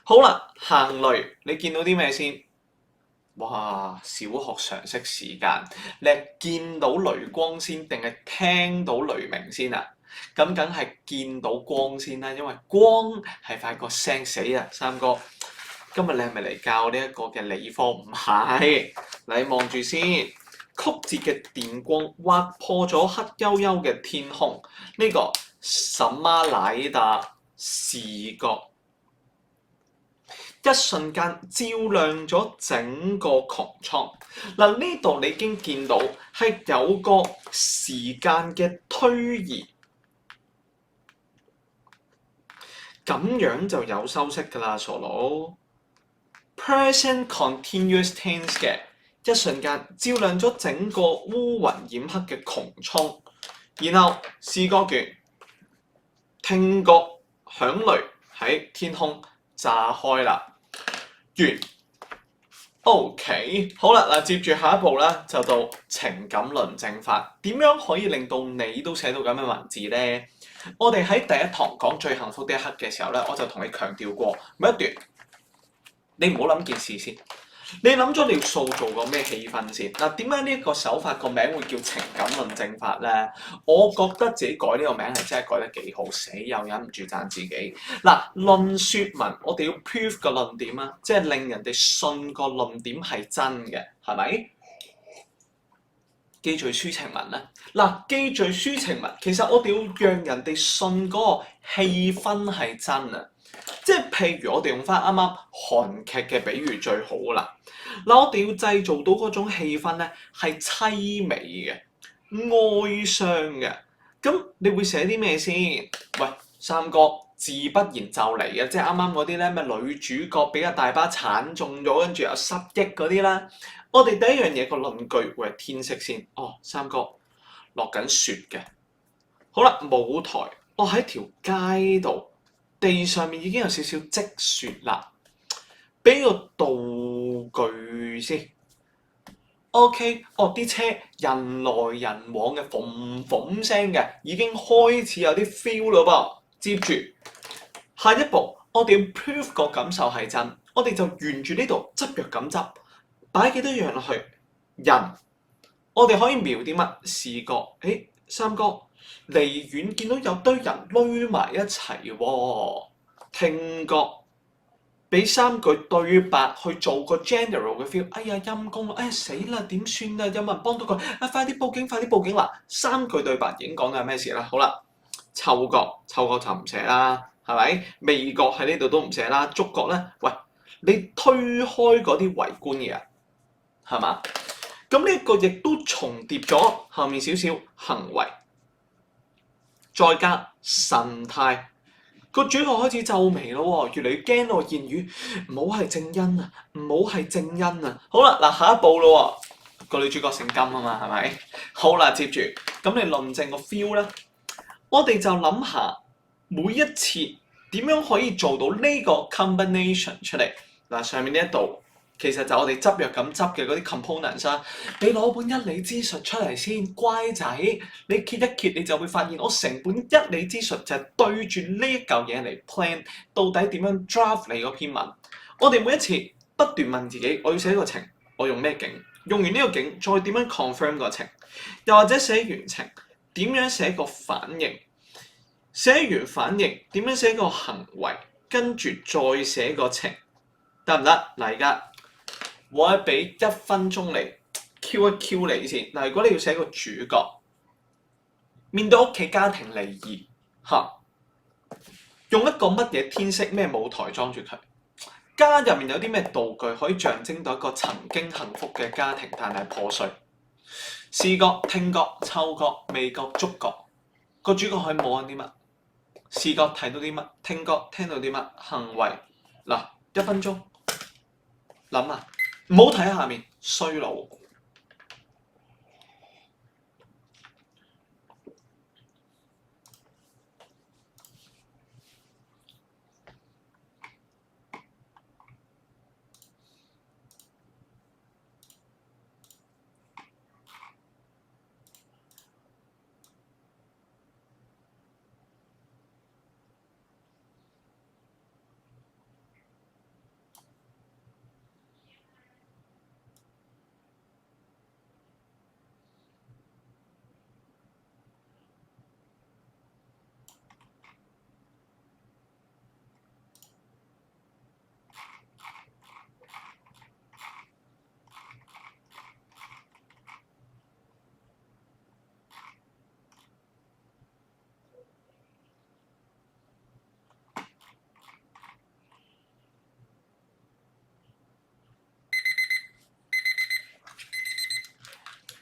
好啦，行雷，你見到啲咩先？哇！小學常識時間，你係見到雷光先定係聽到雷鳴先啊？咁梗係見到光先啦，因為光係快過聲死啊，三哥。今日你係咪嚟教呢一個嘅理科？唔係，你望住先。曲折嘅電光劃破咗黑幽幽嘅天空，呢個什麼來的視覺？一瞬間照亮咗整個穹蒼。嗱，呢度你已經見到係有個時間嘅推移，咁樣就有修飾㗎啦，傻佬。Present continuous tense 嘅一瞬間照亮咗整個烏雲染黑嘅穹蒼，然後視覺卷聽覺響雷喺天空炸開啦，完。OK， 好啦，嗱，接住下一步咧就到情感論證法，點樣可以令到你都寫到咁嘅文字咧？我哋喺第一堂講最幸福的一刻嘅時候咧，我就同你強調過每一段。你唔好諗件事先，你諗咗你要塑造個咩氣氛先？嗱，點解呢一個手法個名會叫情感論證法咧？我覺得自己改呢個名係真係改得幾好，死又忍唔住讚自己。嗱，論説文我哋要 prove 個論點啊，即係令人哋信個論點係真嘅，係咪？記敘抒情文咧，嗱，記敘抒情文其實我哋要讓人哋信嗰個氣氛係真啊。即係譬如我哋用翻啱啱韓劇嘅比喻最好啦。嗱，我哋要製造到嗰種氣氛咧係凄美嘅、哀傷嘅。咁你會寫啲咩先？喂，三哥自不然就嚟嘅，即係啱啱嗰啲咧咩女主角俾一大巴鏟中咗，跟住又失憶嗰啲啦。我哋第一樣嘢個論據會係天色先。哦，三哥落緊雪嘅。好啦，舞台我喺條街度，地上面已經有少少積雪啦。俾個道具先。OK，哦啲車人來人往嘅馴馴聲嘅，已經開始有啲 feel 咯噃。接住下一步，我哋要 prove 個感受係真，我哋就沿住呢度執藥咁執，擺幾多樣落去。人，我哋可以瞄啲乜？視覺，誒三哥離遠見到有堆人攏埋一齊喎。聽覺。俾3句對白去做個 general 嘅 feel。哎呀陰公啦，哎呀死啦，點算啊？有冇人幫到佢？啊快啲報警，快啲報警啦！3句對白已經講緊係咩事啦？好啦，嗅覺就唔寫啦，係咪？味覺喺呢度都唔寫啦。觸覺咧，喂，你推開嗰啲圍觀嘅人，係嘛？咁呢個亦都重疊咗後面少少行為，再加神態。個主角開始皺眉咯喎，越嚟越驚咯，言語唔好係正因啊，唔好係正因啊。好啦，嗱下一步咯喎，個女主角姓金啊嘛，係咪？好啦，接住咁你論證個 feel 咧，我哋就諗下每一次點樣可以做到呢個 combination 出嚟。嗱，上面呢一度其實就我哋執藥咁執嘅嗰啲 components 啦。你攞本一理之術出嚟先，乖仔，你揭一揭你就會發現，我成本一理之術就係對住呢一嚿嘢嚟 plan，到底點樣 draft 你嗰篇文。我哋每一次不斷問自己，我要寫個情，我用咩景？用完呢個景，再點樣 confirm 個情？又或者寫完情，點樣寫個反應？寫完反應，點樣寫個行為？跟住再寫個情，得唔得？嗱，而家我係俾1分鐘你 Q 一 Q 你先。嗱，如果你要寫個主角面對屋企家庭離異嚇，用一個乜嘢天色咩舞台裝住佢？家入面有啲咩道具可以象徵到一個曾經幸福嘅家庭，但係破碎？視覺、聽覺、嗅覺、味覺、觸覺，個主角可以摸緊啲乜？視覺睇到啲乜？聽覺聽到啲乜？行為嗱，1分鐘諗啊，唔好睇下面衰佬。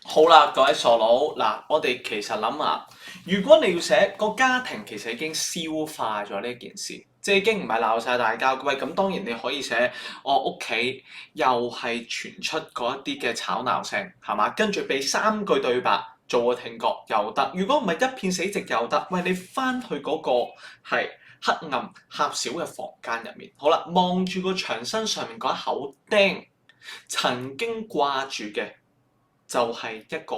好啦，各位傻佬，嗱，我哋其實諗下，如果你要寫個家庭，其實已經消化咗呢件事，即係已經唔係鬧晒大交。喂，咁當然你可以寫我屋企又係傳出嗰一啲嘅吵鬧聲，係嘛？跟住俾3句對白做個聽覺又得。如果唔係一片死寂又得。喂，你翻去嗰個係黑暗狹小嘅房間入面，好啦，望住個牆身上面嗰一口釘，曾經掛住嘅。就係一個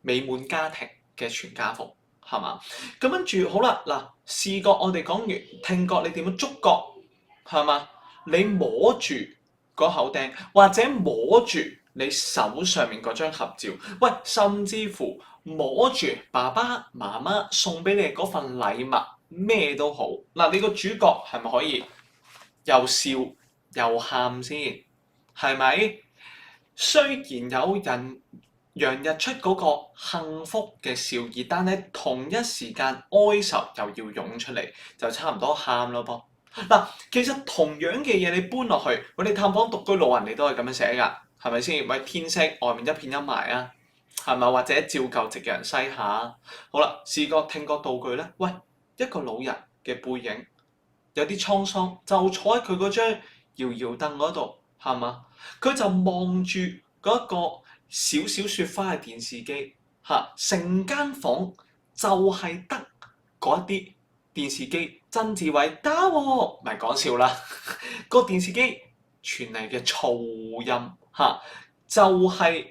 美滿家庭嘅全家福，係嘛？咁跟住好啦，嗱，視覺我哋講完，聽覺你點樣觸覺，係嘛？你摸住嗰口釘，或者摸住你手上面嗰張合照，喂，甚至乎摸住爸爸媽媽送俾你嗰份禮物，咩都好。嗱，你個主角係咪可以又笑又喊先？係咪？雖然有人洋溢出嗰個幸福嘅笑意，但係同一時間哀愁又要湧出嚟，就差唔多喊咯噃。嗱，其實同樣嘅嘢你搬落去，我哋探訪獨居老人，你都係咁樣寫㗎，係咪先？咪天色外面一片陰霾啊，係咪？或者照舊夕陽西下。好啦，視覺聽覺道具咧，喂，一個老人嘅背影有啲滄桑，就坐喺佢嗰張搖搖凳嗰度，係嘛？佢就望住嗰一個小小雪花嘅電視機，成間房就係得嗰一啲電視機，曾志偉打喎，唔係講笑啦，個電視機傳嚟嘅噪音就係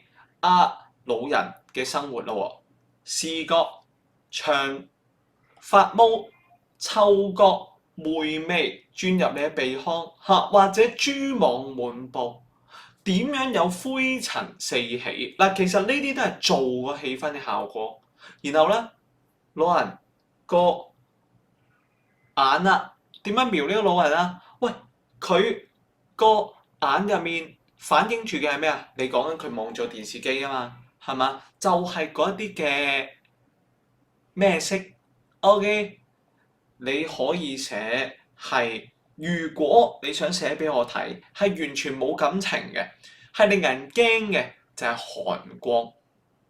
老人嘅生活咯喎，視覺、唱、發毛、嗅覺、回味轉入你嘅鼻腔或者蛛網滿布，點樣有灰塵四起嗱？其實呢啲都係做個氣氛嘅效果。然後咧，老人個眼啊，點樣描呢個老人啊？喂，佢個眼入面反映住嘅係咩啊？你講緊佢望咗電視機啊嘛，係嘛？就係嗰一啲嘅咩色？OK，你可以寫係，如果你想寫俾我睇，係完全冇感情嘅，係令人驚嘅，就係寒光。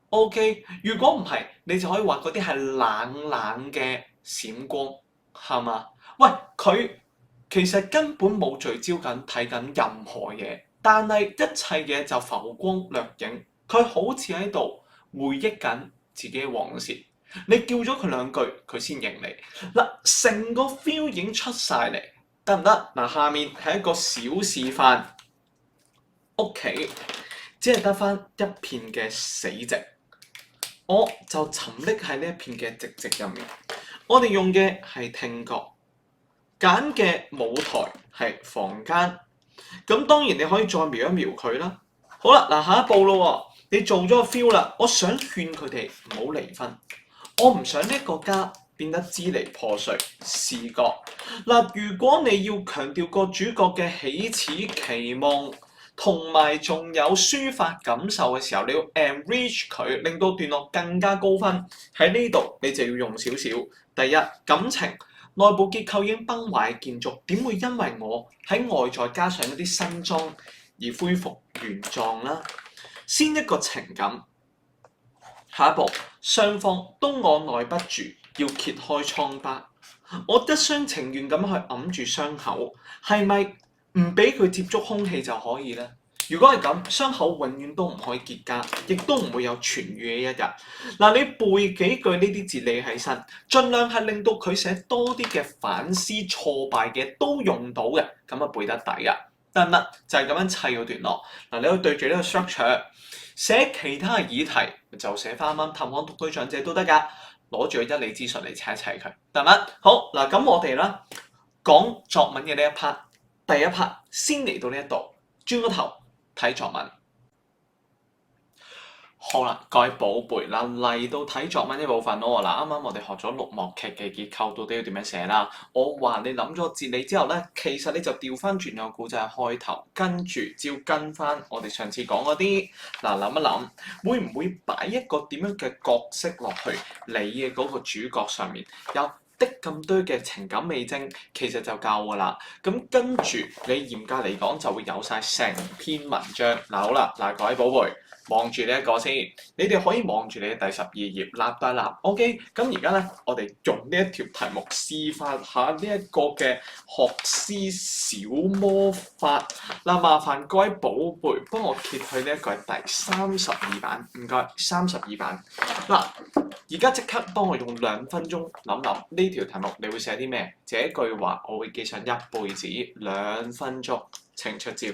OK，如果唔係，你就可以話嗰啲係冷冷嘅閃光，係嘛？喂，佢其實根本冇聚焦緊睇緊任何嘢，但係一切嘢就浮光掠影，佢好似喺度回憶緊自己嘅往事。你叫咗佢兩句，佢先應你。嗱，成個 feel 已經出晒嚟，得唔得？嗱，下面係一個小示範，屋企只係得翻一片嘅死寂。我就沉溺喺呢一片嘅寂寂入面。我哋用嘅係聽覺，揀嘅舞台係房間。咁當然你可以再描一描佢啦。好啦，嗱，下一步咯喎，你做咗個 feel 啦。我想勸佢哋唔好離婚。我唔想呢一個家變得支離破碎。視覺嗱，如果你要強調個主角嘅喜恥期望，同埋仲有抒發感受嘅時候，你要 enrich 佢，令到段落更加高分。喺呢度你就要用少少。第一，感情內部結構已經崩壞嘅建築，點會因為我喺外在加上一啲新裝而恢復原狀啦？先一個情感，下一步雙方都按捺不住，要揭開瘡疤。我一廂情願咁去揞住傷口，係咪唔俾佢接觸空氣就可以呢？如果係咁，傷口永遠都唔可以結痂，亦都唔會有痊愈嘅一日。嗱，你背幾句呢啲哲理起身，盡量係令到佢寫多啲嘅反思挫敗嘅都用到嘅，咁啊背得抵啊！得唔得？就係咁樣砌個段落。嗱，你可以對住呢個 structure 寫其他嘅議題，就寫翻啱探訪獨居長者都得㗎。攞住個一理資訊嚟砌一砌佢，得唔得？好嗱，咁我哋啦講作文嘅呢一 part，第一 part 先嚟到呢一度，轉個頭睇作文。好啦，各位寶貝嗱，嚟到睇作文呢部分咯。嗱，啱啱我哋學咗綠幕劇嘅結構，到底要點樣寫啦？我話你諗咗哲理之後咧，其實你就調翻轉個故仔開頭，跟住照跟翻我哋上次講嗰啲。嗱，諗一諗，會唔會擺一個點樣嘅角色落去你嘅嗰個主角上面？有的咁多嘅情感味精，其實就夠㗎啦。咁跟住你嚴格嚟講，就會有晒成篇文章。嗱，好啦，嗱，各位寶貝。望住呢一個先，你哋可以望住你嘅第12頁，立低立。OK，咁而家咧，我哋用呢一條題目示範下呢一個嘅學思小魔法。嗱，麻煩各位寶貝幫我揭去呢一個係第32版，唔該，32版。嗱，而家即刻幫我用2分鐘諗諗呢條題目，你會寫啲咩？這句話我會記上一輩子。2分鐘，請出招。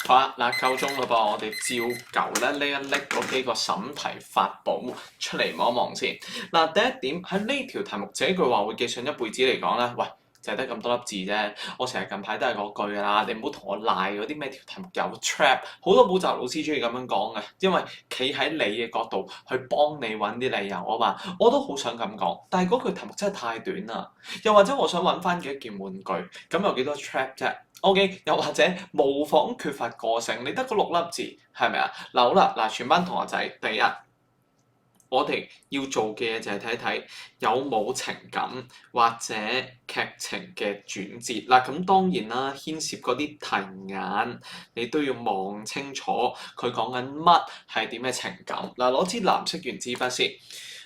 好啦，嗱夠鐘啦噃，我哋照舊咧拎一拎嗰幾個審題法寶出嚟望一望先。嗱，第一點喺呢條題目這句話會記上一輩子嚟講咧，喂，就係得咁多粒字啫。我成日近排都係嗰句㗎啦，你唔好同我賴嗰啲咩條題目有 trap，好多補習老師中意咁樣講嘅，因為企喺你嘅角度去幫你揾啲理由啊嘛。我都好想咁講，但係嗰句題目真係太短啦。又或者我想揾翻嘅一件玩具，咁有幾多 trap 啫？O.K. 又或者模仿缺乏個性，你得嗰6粒字係咪啊？嗱好啦，嗱全班同學仔，第一我哋要做嘅嘢就係睇睇有冇情感或者劇情嘅轉折。嗱咁當然啦，牽涉嗰啲題眼，你都要望清楚佢講緊乜係點嘅情感。嗱攞支藍色原子筆先。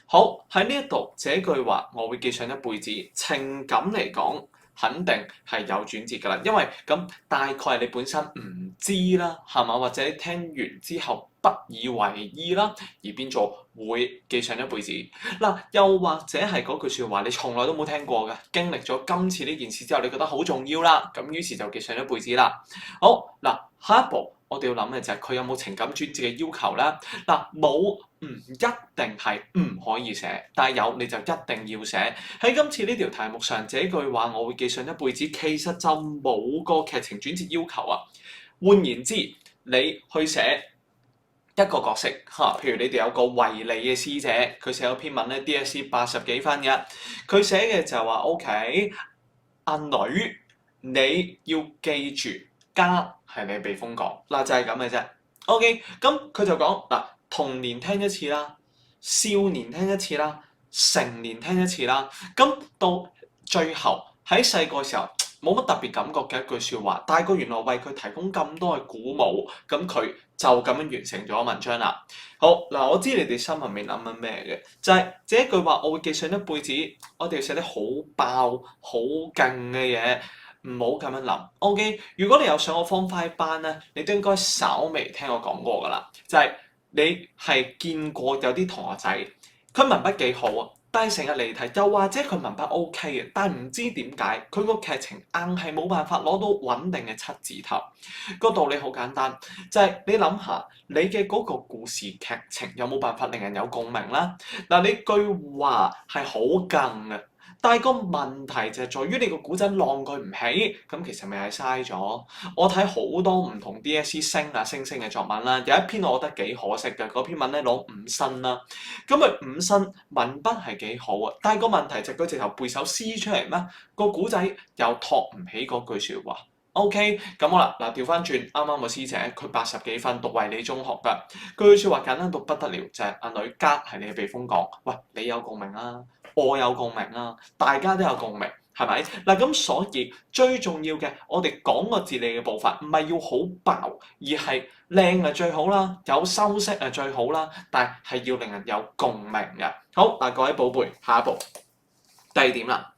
好喺呢一度，這句話我會記上一輩子。情感嚟講，肯定係有轉折㗎啦，因為咁大概係你本身唔知啦，係嘛？或者你聽完之後不以為意啦，而變咗會記上一輩子。嗱，又或者係嗰句説話你從來都冇聽過嘅，經歷咗今次呢件事之後，你覺得好重要啦，咁於是就記上一輩子啦。好嗱，下一步我哋要諗嘅就係佢有冇情感轉折嘅要求啦。嗱，冇唔一定係唔可以寫，但係有你就一定要寫。喺今次呢條題目上，這句話我會記上一輩子，其實就冇個劇情轉折要求啊。換言之，你去寫一個角色嚇，譬如你哋有個維利嘅師姐，佢寫咗篇文咧 DSE 80幾分嘅，佢寫嘅就話 OK， 阿女你要記住家係你避風港，嗱就係咁嘅啫。OK， 咁佢就講嗱，童年聽一次啦，少年聽一次啦，成年聽一次啦，咁到最後喺細個時候冇乜特別感覺嘅一句説話，但係佢原來為佢提供咁多嘅鼓舞，咁佢就咁樣完成咗文章啦。好嗱，我知你哋心入面諗緊咩嘅，就係這一句話我會記上一輩子，我哋要寫啲好爆、好勁嘅嘢。唔好咁樣諗 ，OK？ 如果你有上過方塊班咧，你都應該稍微聽我講過㗎啦。就係你係見過有啲同學仔，佢文筆幾好啊，但係成日離題，又或者佢文筆 OK 嘅，但係唔知點解佢個劇情硬係冇辦法攞到穩定嘅7字頭。個道理好簡單，就係你諗下，你嘅嗰個故事劇情有冇辦法令人有共鳴啦？嗱，你句話係好勁嘅。但係個問題就係在於你個古仔浪佢唔起，咁其實咪係嘥咗。我睇好多唔同 DSE 星星嘅作文啦，有一篇我覺得幾可惜嘅，嗰篇文咧攞5辛啦。咁佢5辛文筆係幾好啊，但係個問題就係佢直頭背首詩出嚟咩？個古仔又托唔起嗰句説話。OK，咁好啦，嗱調翻轉，啱啱個師姐佢80幾分讀衛理中學㗎，句説話簡單到不得了，就係阿女家係你嘅避風港。喂，你有共鳴啦，我有共鳴啦，大家都有共鳴，係咪？嗱咁所以最重要嘅，我哋講個字理嘅步伐，唔係要好爆，而係靚係最好啦，有修飾係最好啦，但係要令人有共鳴嘅。好嗱，各位寶貝，下一步第2點啦。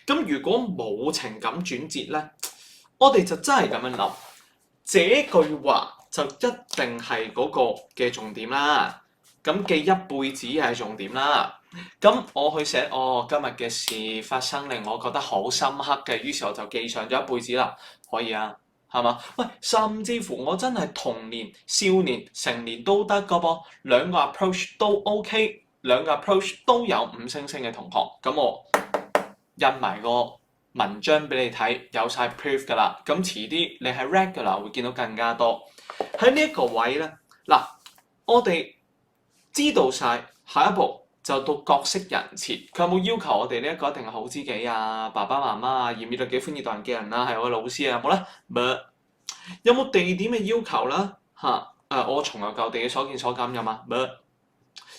咁如果冇情感轉折咧？我哋就真係咁樣諗，這句話就一定係嗰個嘅重點啦。咁記一輩子係重點啦。咁我去寫今日嘅事發生令我覺得好深刻嘅，於是我就記上咗一輩子啦。可以啊，係嘛？喂，甚至乎我真係童年、少年、成年都得㗎噃，兩個 approach 都 OK， 兩個 approach 都有5星星嘅同學，咁我印埋個文章俾你睇，有晒 proof 㗎啦。咁遲啲你喺 regular 會見到更加多。喺呢一個位咧，嗱，我哋知道晒下一步就到角色人設。佢有冇要求我哋呢一個一定係好知己啊、爸爸媽媽啊、嚴以律己、寬以待人嘅人啊，係我嘅老師啊，有冇咧？冇。有冇地點嘅要求啦？我重遊舊地嘅所見所感有嘛？冇。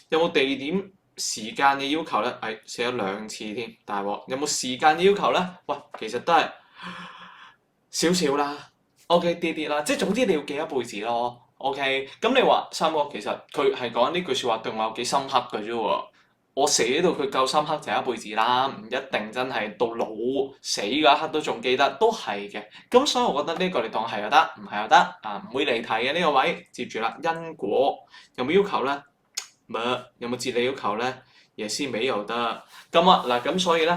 有冇地點？時間嘅要求咧，寫咗2次添，大鑊！有冇時間嘅要求咧？喂，其實都係少少啦，OK 啲啦，即係總之你要記一輩子咯，OK。咁你話三哥其實佢係講呢句説話對我有幾深刻嘅啫喎，我寫到佢夠深刻就係一輩子啦，唔一定真係到老死嗰一刻都仲記得，都係嘅。咁所以我覺得呢個你當係又得，唔係又得啊，唔會離題嘅呢個位。接住啦，因果有冇要求咧？有冇哲理要求咧？也是沒有的。咁啊嗱，咁所以咧，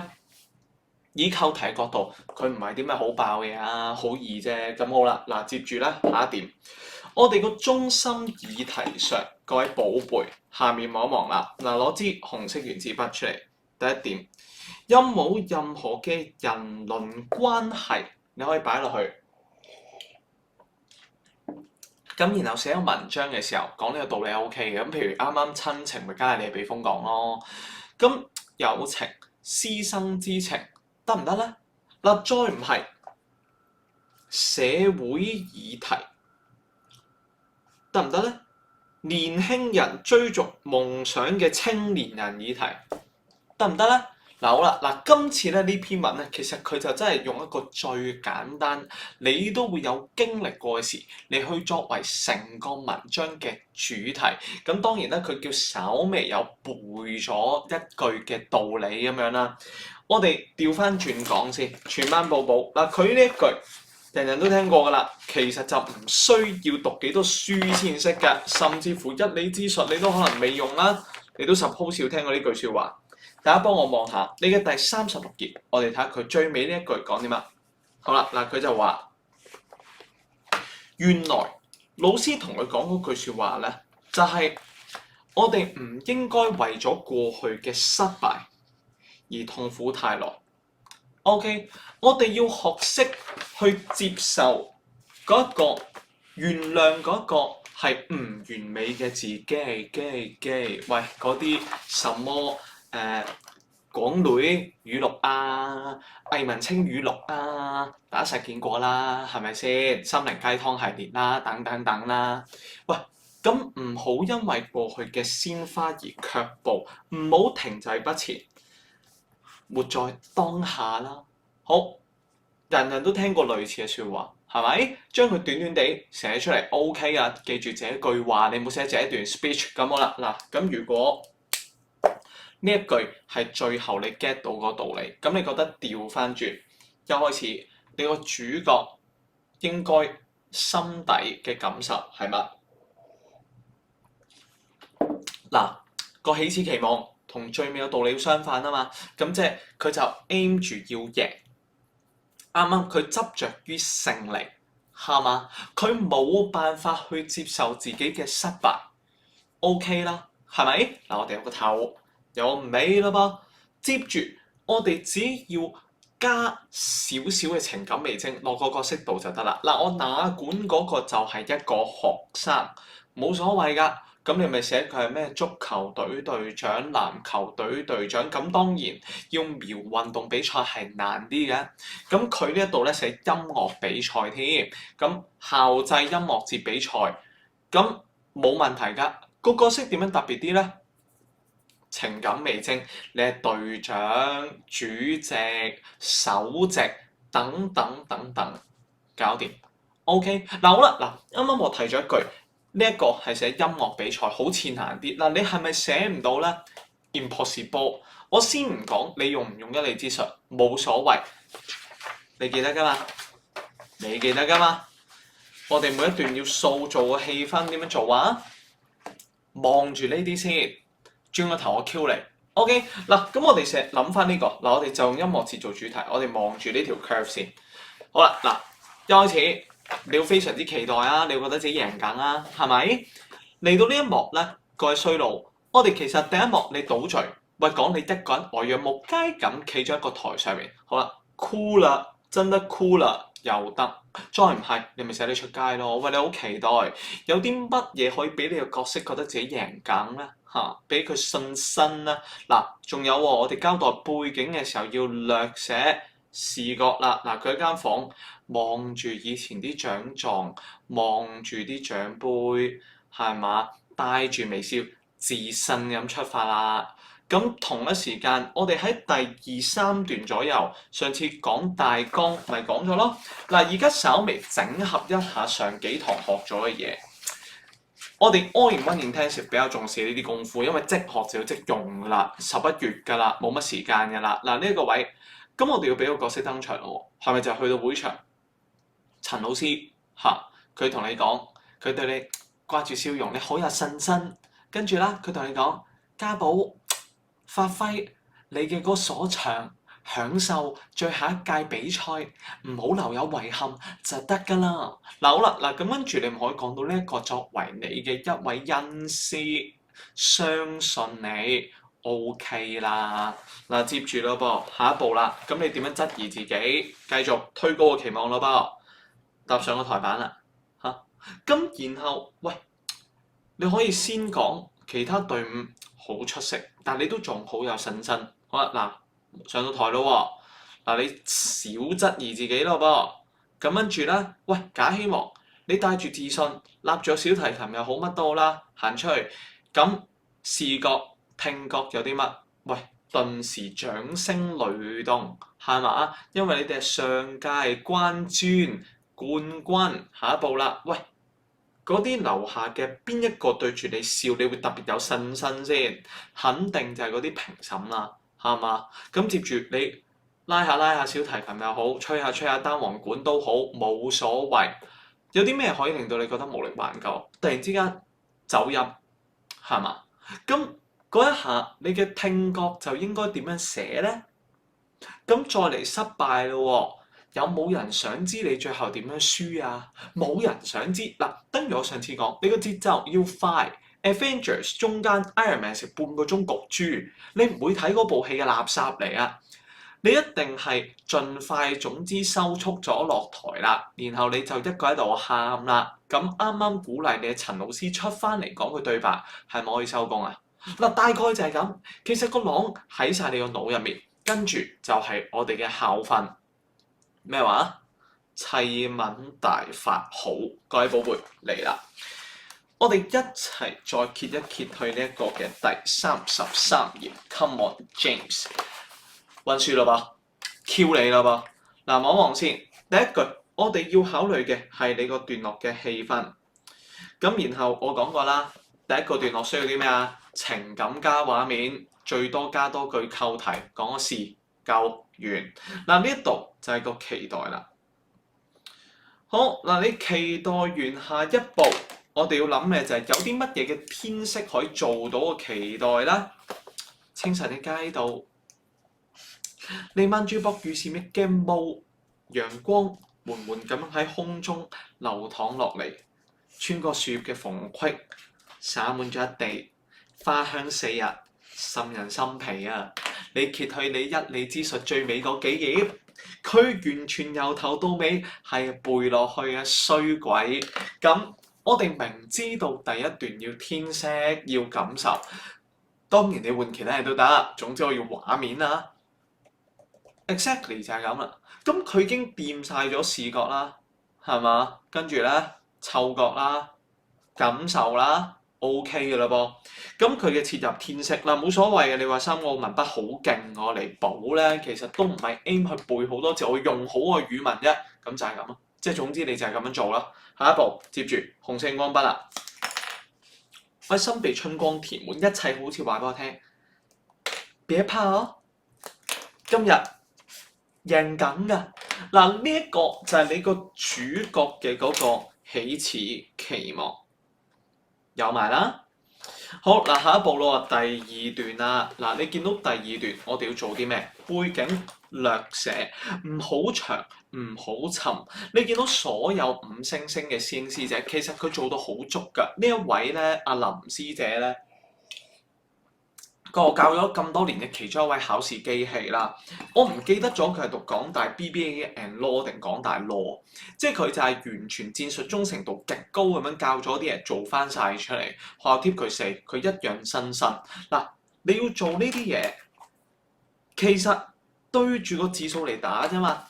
以扣題角度，佢唔係啲咩好爆嘅啊，好易啫。咁好啦，嗱，接住咧下一點，我哋個中心議題上，各位寶貝，下面望一望啦。嗱，攞支紅色原子筆出嚟。第一點，有冇任何嘅人倫關係，你可以擺落去。咁然後寫個文章嘅時候講呢個道理係 OK 嘅。咁譬如啱啱親情，咪梗係你避風港咯。咁友情、師生之情得唔得咧？嗱，再唔係社會議題得唔得咧？年輕人追逐夢想嘅青年人議題得唔得咧？嗱，好啦，嗱，今次咧呢篇文咧，其實佢就真係用一個最簡單，你都會有經歷過嘅事，你去作為成個文章嘅主題。咁當然咧，佢叫稍微有背咗一句嘅道理咁樣啦。我哋調翻轉講先，全班寶寶嗱，佢呢一句人人都聽過㗎啦，其實就唔需要讀幾多書先識㗎，甚至乎一理之術你都可能未用啦，你都10鋪少聽過呢句説話。大家幫我望下你嘅第36頁，我哋睇下佢最尾呢一句講啲乜。好啦，嗱，佢就話原來老師同佢講嗰句説話咧，就係我哋唔應該為咗過去嘅失敗而痛苦太耐。OK， 我哋要學識去接受嗰一個原諒嗰一個係唔完美嘅自己。喂，嗰啲什麼港女語錄啊、魏文清語錄啊，大家實見過啦，係咪先？心靈雞湯系列啦，等等等啦。喂，咁唔好因為過去嘅鮮花而卻步，唔好停滯不前，活在當下啦。好，人人都聽過類似嘅説話，係咪？將佢短短地寫出嚟 OK 啊，記住這句話，你冇寫這一段 speech 咁好啦。嗱，咁如果呢一句係最後你 get 到個道理，咁你覺得調翻轉一開始你個主角應該心底嘅感受係乜？嗱，個起始期望同最尾嘅道理相反啊嘛，咁即係佢就 aim 住要贏，啱啱佢執着於勝利，係嘛？佢冇辦法去接受自己嘅失敗 ，OK 啦，係咪？嗱，我哋有個頭。有尾啦噃，接住我哋只要加少少嘅情感味精落個角色度就得啦。嗱，我哪管嗰個就係一個學生，冇所謂㗎。咁你咪寫佢係咩足球隊隊長、籃球隊隊長。咁當然要瞄運動比賽係難啲嘅。咁佢呢一度咧寫音樂比賽添。咁校際音樂節比賽，咁冇問題㗎。個角色點樣特別啲咧？情感味精，你係隊長、主席、首席等等等等，搞掂。OK，嗱好啦，嗱啱啱我提咗一句，呢一個係寫音樂比賽，好似難啲。嗱，你係咪寫唔到咧 ？Impossible。我先唔講你用唔用一理之術，冇所謂。你記得㗎嘛？你記得㗎嘛？我哋每一段要塑造個氣氛點樣做啊？望住呢啲先。轉個頭我 Q 你 ，OK 嗱，咁我哋成日諗翻呢個，嗱我哋就用音樂節做主題，我哋望住呢條 curve 先。好啦，嗱一開始你要非常之期待啊，你會覺得自己贏緊啊，係咪？嚟到呢一幕咧，各位衰佬，我哋其實第一幕你倒序，喂講你一個人呆若木雞咁企咗一個台上面，好啦 cool 啦，真得 cool 啦，又得，再唔係你咪寫你出街咯，喂你好期待，有啲乜嘢可以俾你個角色覺得自己贏緊咧？俾佢信心啦。嗱，仲有喎，我哋交代背景嘅時候要略寫視覺啦。嗱，佢一間房望住以前啲獎狀，望住啲獎杯，係嘛？帶住微笑，自信咁出發啦。咁同一時間，我哋喺第2、3段左右，上次講大綱咪講咗咯。嗱，而家稍微整合一下上幾堂學咗嘅嘢。我哋 all in one intensive 比較重視呢啲功夫，因為即學就要即用啦，11月㗎啦，冇乜時間㗎啦。嗱呢一個位，咁我哋要俾個角色登場喎，係咪就係去到會場？陳老師佢同你講，佢對你掛住笑容，你好有信心。跟住啦，佢同你講，家寶發揮你嘅嗰所長，享受最後一屆比賽，唔好留有遺憾就得㗎啦。嗱好啦，嗱咁跟住你唔可以講到呢一個作為你嘅一位恩師，相信你 OK 啦。嗱接住咯噃，下一步啦，咁你點樣質疑自己，繼續推高個期望咯噃，踏上個台板啦嚇。咁然後喂，你可以先講其他隊伍好出色，但你都仲好有信心。好啦，嗱上到台咯喎，嗱你少質疑自己咯噃。咁跟住咧，喂假希望你帶住自信，立著小提琴又好乜都好啦，行出去。咁視覺、聽覺有啲乜？喂，頓時掌聲雷動，係嘛？因為你哋係上屆關專冠軍，下一步啦，喂。嗰啲樓下嘅邊一個對住你笑，你會特別有信心先？肯定就係嗰啲評審啦，係嘛？咁接住你拉下小提琴又好，吹下單簧管都好，冇所謂。有啲咩可以令到你覺得無力挽救？突然之間走音，係嘛？咁嗰一下你嘅聽覺就應該點樣寫呢？咁再嚟失敗咯喎！有冇人想知你最後點樣輸啊？冇人想知嗱，等於我上次講，你個節奏要快。Avengers 中間 Iron Man 食半個鐘焗豬，你唔會睇嗰部戲嘅垃圾嚟啊！你一定係盡快，總之收束咗落台啦，然後你就一個喺度喊啦。咁啱啱鼓勵你嘅陳老師出翻嚟講句對白，係咪可以收工啊？嗱，大概就係咁。其實個籠喺晒你個腦入面，跟住就係我哋嘅校訓。咩話？齊敏大法好，各位寶貝嚟啦！我哋一齊再揭一揭去呢一個嘅第33頁。Come on James， 溫書啦噃 ，Q 你啦噃。嗱望望先，第一句我哋要考慮嘅係你個段落嘅氣氛。咁然後我講過啦，第一個段落需要啲咩啊？情感加畫面，最多加多句扣題，講個事夠完。嗱呢一度就係個期待啦。好嗱，你期待完下一步，我哋要諗嘅就係有啲乜嘢嘅天色可以做到個期待啦。清晨嘅街道，彌漫住薄如蟬翼嘅霧，陽光緩緩咁喺空中流淌落嚟，穿過樹葉嘅縫隙，灑滿咗一地花香四溢，沁人心脾啊！你揭去你一理之術最尾嗰幾頁，佢完全由頭到尾係背落去嘅衰鬼。咁我哋明知道第一段要天色要感受，當然你換其他嘢都得，總之我要畫面啦。Exactly 就係咁啦。咁佢已經掂晒咗視覺啦，係嘛？跟住咧嗅覺啦、感受啦。O.K. 嘅啦噃，咁佢嘅切入天色啦，冇所謂嘅。你話三個文筆好勁，我嚟補咧，其實都唔係 aim 去背好多字，我用好個語文啫。咁就係咁咯，即係總之你就係咁樣做啦。下一步接住紅色光筆啦，我心被春光填滿，一切好似話俾我聽，別怕哦，今日贏緊㗎。嗱呢一個就係你個主角嘅嗰個起始期望。有埋啦，好嗱，下一步咯，第二段啦。嗱，你見到第二段，我哋要做啲咩？背景略寫，唔好長，唔好沉。你見到所有五星星嘅師兄師姐，其實佢做到好足㗎。呢一位咧，阿林師姐咧，個教咗咁多年嘅其中一位考試機器啦，我唔記得咗佢係讀港大 BBA and Law 定港大 Law， 即係佢就係完全戰術忠誠度極高咁樣教咗啲嘢做翻晒出嚟。學校貼佢4，佢一樣新生。嗱，你要做呢啲嘢，其實對住個字數嚟打啫嘛。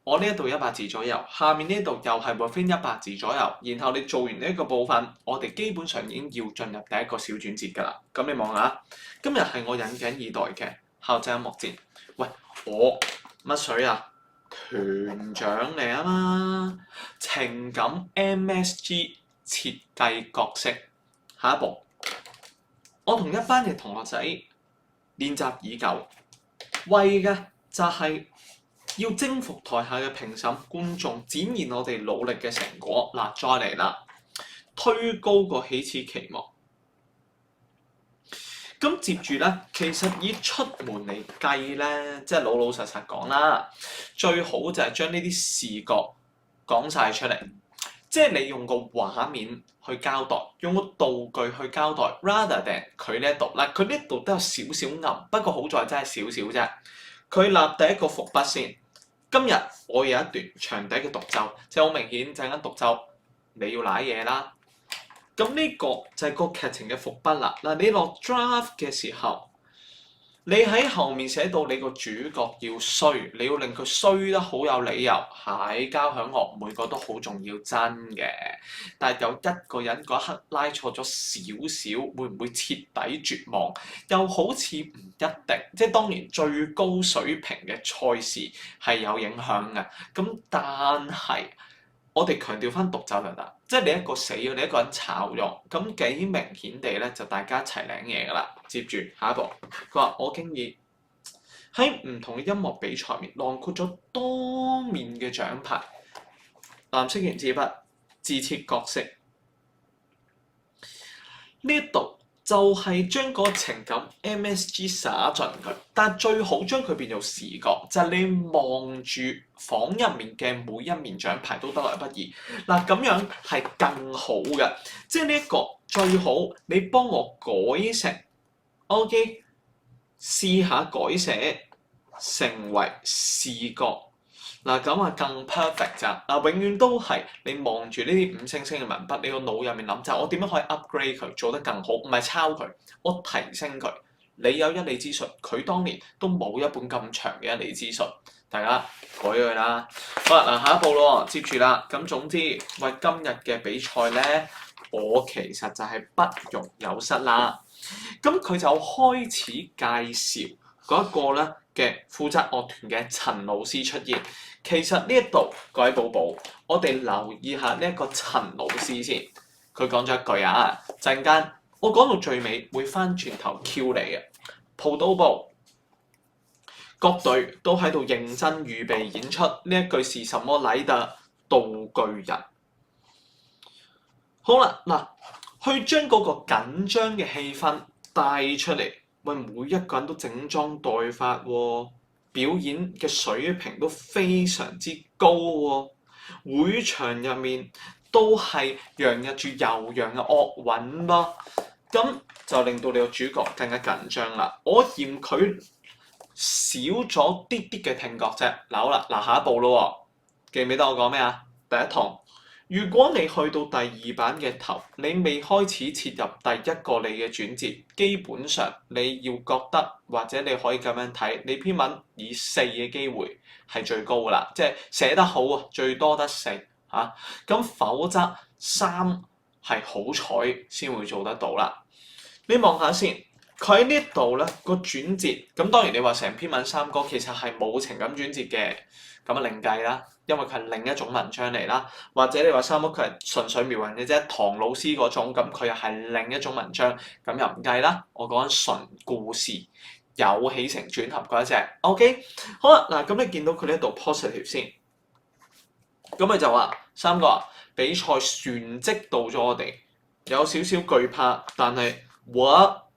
我呢一度100字左右，下面呢度又係 within 100字左右，然後你做完呢一個部分，我哋基本上已經要進入第一個小轉折㗎啦。咁你望下，今日係我引頸以待嘅校際音樂節。喂，我乜水啊？團長嚟啊嘛，情感 MSG 設計角色。下一步，我同一班嘅同學仔練習已久，為嘅就係要征服台下嘅評審觀眾，展現我哋努力嘅成果。嗱，再嚟啦，推高個起始期望。咁接住咧，其實以出門嚟計咧，即係老老實實講啦，最好就係將呢啲視覺講晒出嚟，即係你用個畫面去交代，用個道具去交代，rather than 佢呢一度嗱，佢呢度都有少少暗，不過好在真係少少啫。佢立第一個伏筆先，今日我有一段長笛嘅獨奏，即係好明顯陣間獨奏你要瀨嘢啦。咁呢個就係個劇情嘅伏筆啦。嗱，你落 draft 嘅時候，你喺後面寫到你個主角要衰，你要令佢衰得好有理由，係交響樂每個都好重要真嘅。但係有一個人嗰一刻拉錯咗少少，會唔會徹底絕望？又好似唔一定。即係當然最高水平嘅賽事係有影響嘅。咁但係我哋強調翻獨奏就得，即係你一個死咗，你一個人炒咗，咁幾明顯地咧就大家一齊領嘢㗎啦。接住下一步，佢話我經已喺唔同嘅音樂比賽面囊括咗多面嘅獎牌，藍色原子筆自設角色，呢一度就係將嗰個情感 MSG 灑進佢，但最好將佢變做視覺，就係你望住房入面嘅每一面獎牌都得來不易。嗱，咁樣係更好嘅，即係呢一個最好你幫我改成 OK， 試下改寫成為視覺。嗱，咁啊更 perfect 咋嗱，永遠都係你望住呢啲五星星嘅文筆，你個腦入面諗就係我點樣可以 upgrade 佢做得更好，唔係抄佢，我提升佢。你有一理之術，佢當年都冇一本咁長嘅一理之術，大家改咗佢啦。好啦，嗱下一步咯，接住啦。咁總之，喂今日嘅比賽咧，我其實就係不容有失啦。咁佢就開始介紹嗰一個咧嘅負責樂團嘅陳老師出現。其實呢一度各位寶寶，我哋留意下呢一個陳老師先。佢講咗一句啊，陣間我講到最尾會翻轉頭 Q 你嘅。葡萄部各隊都喺度認真預備演出，呢一句是什麼嚟㗎？道具人。好啦，嗱，去將嗰個緊張嘅氣氛帶出嚟，喂，每一個人都整裝待發喎。表演嘅水平都非常之高喎，會場入面都係洋溢住悠揚嘅樂韻咯，咁就令到你個主角更加緊張啦。我嫌佢少咗啲啲嘅聽覺啫。嗱好啦，嗱下一步咯，記唔記得我講咩啊？第一堂，如果你去到第二版嘅頭，你未開始切入第一個你嘅轉折，基本上你要覺得或者你可以咁樣睇，你篇文以4嘅機會係最高㗎啦，即係寫得好啊，最多得4嚇。咁否則3係好彩先會做得到啦。你望下先，佢喺呢度咧個轉折，咁當然你話成篇文3歌其實係冇情感轉折嘅，咁啊另計啦。因為佢係另一種文章嚟啦，或者你話三屋佢係純粹描人嘅啫，唐老師嗰種，咁佢又係另一種文章，咁又唔計啦。我講緊純故事，有起承轉合嗰一隻。OK， 好啦，嗱咁你見到佢呢度 positive 先，咁佢就話三個比賽旋即到咗我哋，有少少懼怕，但係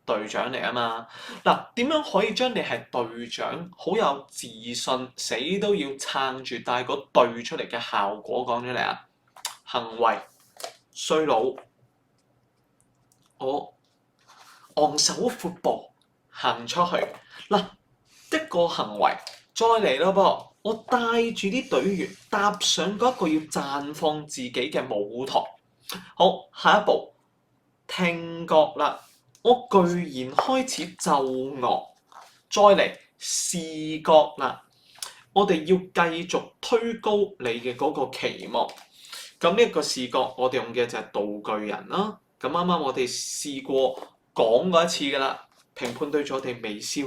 隊長嚟啊嘛，嗱點樣可以將你係隊長好有自信，死都要撐住帶個隊出嚟嘅效果講出嚟啊？行為衰佬，我昂首闊步行出去，嗱一個行為再嚟咯噃，我帶住啲隊員踏上嗰一個要綻放自己嘅舞台。好，下一步聽覺啦。我居然開始奏樂，再嚟視覺啦。我哋要繼續推高你嘅嗰個期望。咁呢一個視覺，我哋用嘅就係道具人啦。咁啱啱我哋試過講過一次㗎啦。評判對住我哋微笑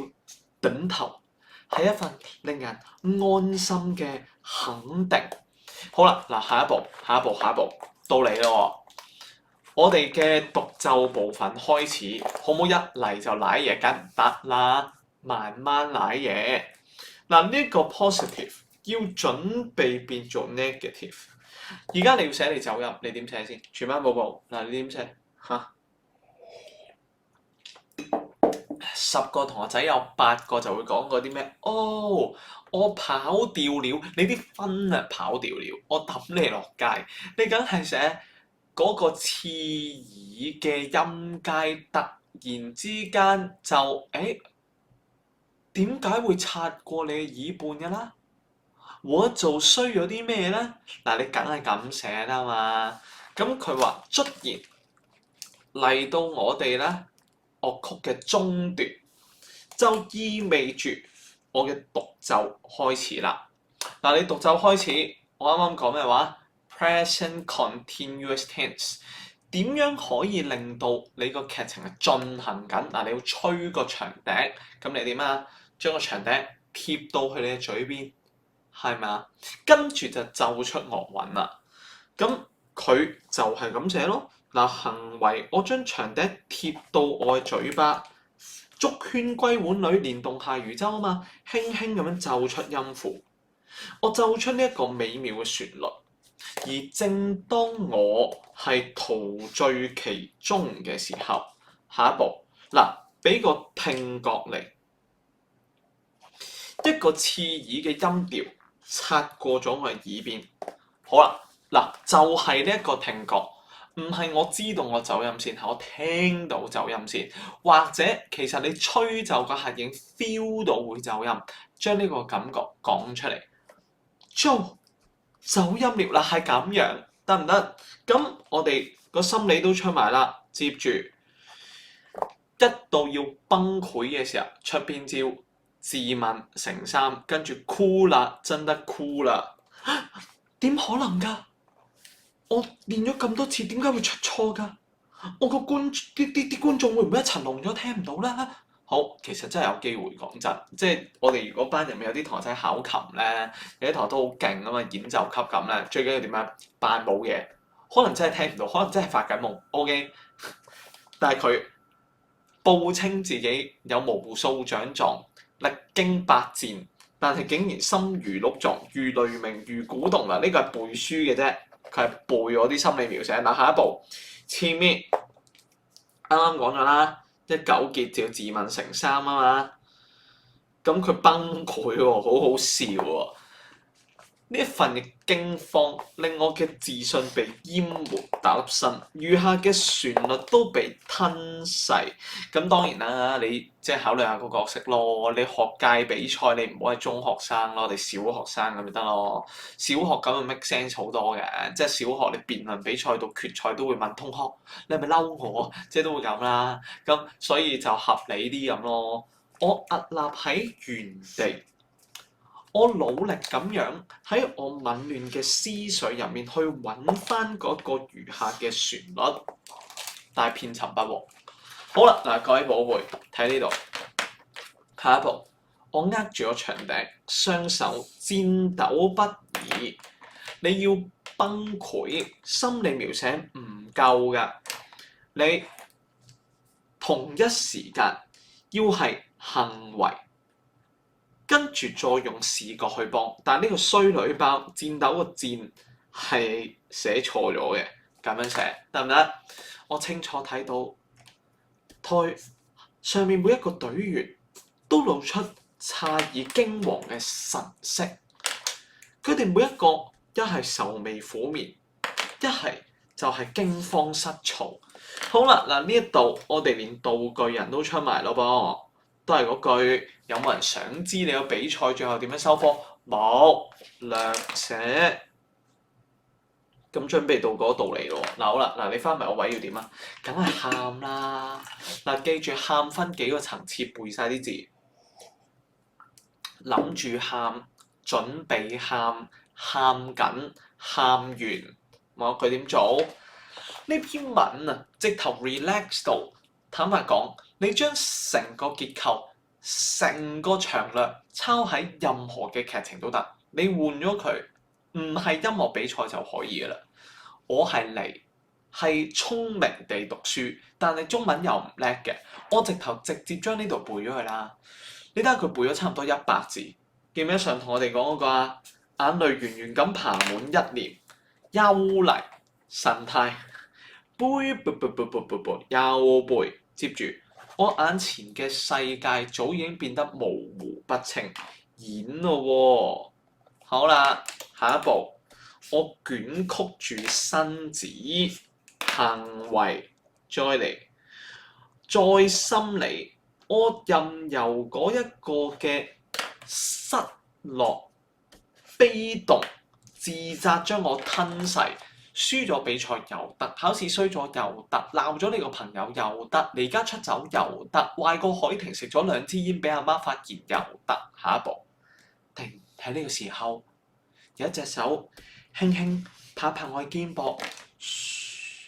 點頭，係一份令人安心嘅肯定。好啦，嗱下一步到你咯。我哋嘅獨奏部分開始，好唔好一嚟就舐嘢？梗唔得啦，慢慢舐嘢。嗱呢個 positive 要準備變做 negative。而家你要寫你走音，你點寫先？全班寶寶，嗱你點寫嚇？ 10個同學仔有8個就會講嗰啲咩？哦，我跑掉了，你啲分啊跑掉了，我抌你落街，你梗係寫嗰個刺耳嘅音階，突然之間就點解會擦過你嘅耳畔嘅啦？我做衰咗啲咩咧？嗱，你梗係咁寫啦嘛。咁佢話卒然嚟到我哋咧樂曲嘅中段，就意味住我嘅獨奏開始啦。嗱，你獨奏開始，我啱啱講咩話？Present continuous tense 點樣可以令到你個劇情係進行緊？嗱，你要吹個長笛，咁你點啊？將個長笛貼到去你嘅嘴邊，係咪啊？跟住就奏出樂韻啦。咁佢就係咁寫咯。嗱，行為我將長笛貼到我嘅嘴巴，竹喧歸碗裏，連動下漁舟啊嘛，輕輕咁樣奏出音符。我奏出呢一個美妙嘅旋律，而正當我係陶醉其中嘅時候，下一步嗱，俾個聽覺嚟，一個刺耳嘅音調擦過咗我嘅耳邊。好啦，嗱就係呢一個聽覺，唔係我知道我走音線，係我聽到走音線，或者其實你吹奏嗰下已經 feel 到會走音，將呢個感覺講出嚟。走音了啦，係咁樣得唔得？咁我哋個心理都出埋啦，接住一到要崩潰嘅時候，出邊招？自問成三，跟住哭啦，真得哭啦！點可能㗎？我練咗咁多次，點解會出錯㗎？我個啲觀眾會唔會一層聾咗聽唔到啦？好，其實真係有機會講真，即係我哋如果班入面有啲同學仔考琴咧，有啲同學都好勁啊嘛，演奏級咁咧，最緊要點樣扮冇嘢，可能真係聽唔到，可能真係發緊夢，OK，但係佢報稱自己有無數獎狀，歷經百戰，但係竟然心如鹿撞，如雷鳴，如鼓動嗱，呢個係背書嘅啫，佢係背我啲心理描寫。嗱，下一步前面啱啱講咗啦。一糾結就要自問成三啊嘛，咁佢崩潰喎，好好笑喎。呢一份嘅驚慌令我嘅自信被淹沒打粒身，餘下嘅旋律都被吞噬。咁當然啦，你即係考慮下個角色咯。你學界比賽，你唔好係中學生咯，你小學生咁咪得咯。小學咁就 make sense 好多嘅，即係小學你辯論比賽到決賽都會問同學，你係咪嬲我？即係都會咁啦。咁所以就合理啲咁咯。我屹立喺原地。我努力咁樣喺我紊亂嘅思緒入面去揾翻嗰個餘下嘅旋律，但係遍尋不獲。好啦，嗱各位寶貝，睇呢度，下一步，我握住個長笛，雙手顫抖不已。你要崩潰，心理描寫唔夠㗎，你同一時間要係行為。跟住再用視覺去幫，但係呢個衰女包戰鬥個戰係寫錯咗嘅，咁樣寫得唔得？我清楚睇到台上面每一個隊員都露出詫異驚惶嘅神色，佢哋每一個一係愁眉苦面，一係就係驚慌失措。好啦，嗱呢一度我哋連道具人都出埋咯噃。都係嗰句，有冇人想知你個比賽最後點樣收科？冇，略寫。咁準備到嗰度嚟咯。嗱好啦，嗱你翻埋個位要點啊？梗係喊啦！嗱記住喊分幾個層次，背晒啲字。諗住喊，準備喊，喊緊，喊完，望佢點做？呢篇文啊，直頭 relax 到。坦白講，你將成個結構、成個長略抄喺任何嘅劇情都得，你換咗佢，唔係音樂比賽就可以㗎啦。我係嚟係聰明地讀書，但係中文又唔叻嘅，我直頭直接將呢度背咗佢啦。你睇下佢背咗差唔多100字，記唔記得上同我哋講嗰個啊？眼淚源源咁爬滿一臉，優麗神態。背，又背，接住我眼前嘅世界早已經變得模糊不清，演咯喎。好啦，下一步，我捲曲住身子，行為再嚟，再心理，我任由嗰一個嘅失落、悲動、自責將我吞噬。輸咗比賽又得，考試衰咗又得，鬧咗你個朋友又得，離家出走又得，壞過海婷食咗2支煙俾阿媽發現又得。下一步，突然喺呢個時候，有一隻手輕輕拍拍我嘅肩膊，噓，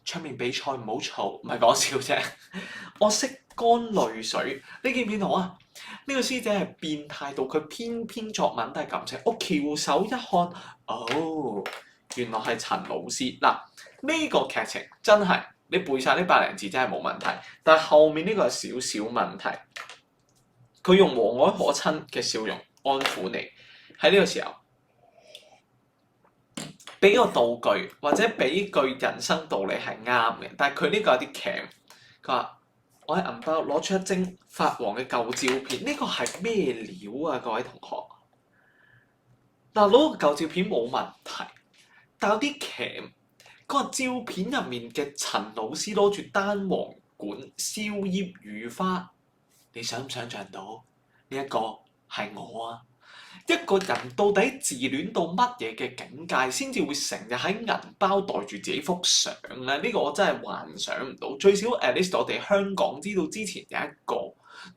出面比賽唔好嘈，唔係講笑啫。我拭乾淚水，你見唔見到啊？呢個師姐係變態到佢篇篇作文都係咁寫。我翹首一看，哦。原來係陳老師嗱，呢個劇情真係你背晒呢100零字真係冇問題，但係後面呢個係少少問題。佢用和藹可親嘅笑容安撫你，喺呢個時候俾個道具或者俾句人生道理係啱嘅，但係佢呢個有啲鉗。佢話：我喺銀包攞出一張發黃嘅舊照片，呢個係咩料啊？各位同學，嗱，攞個舊照片冇問題。但有啲鉗，嗰個照片入面嘅陳老師攞住單簧管、燒醃乳花，你想唔想像到呢一個係我啊？一個人到底自戀到乜嘢嘅境界，先至會成日喺銀包袋住自己幅相咧？呢個我真係幻想唔到。最少 at least 我哋香港知道之前有一個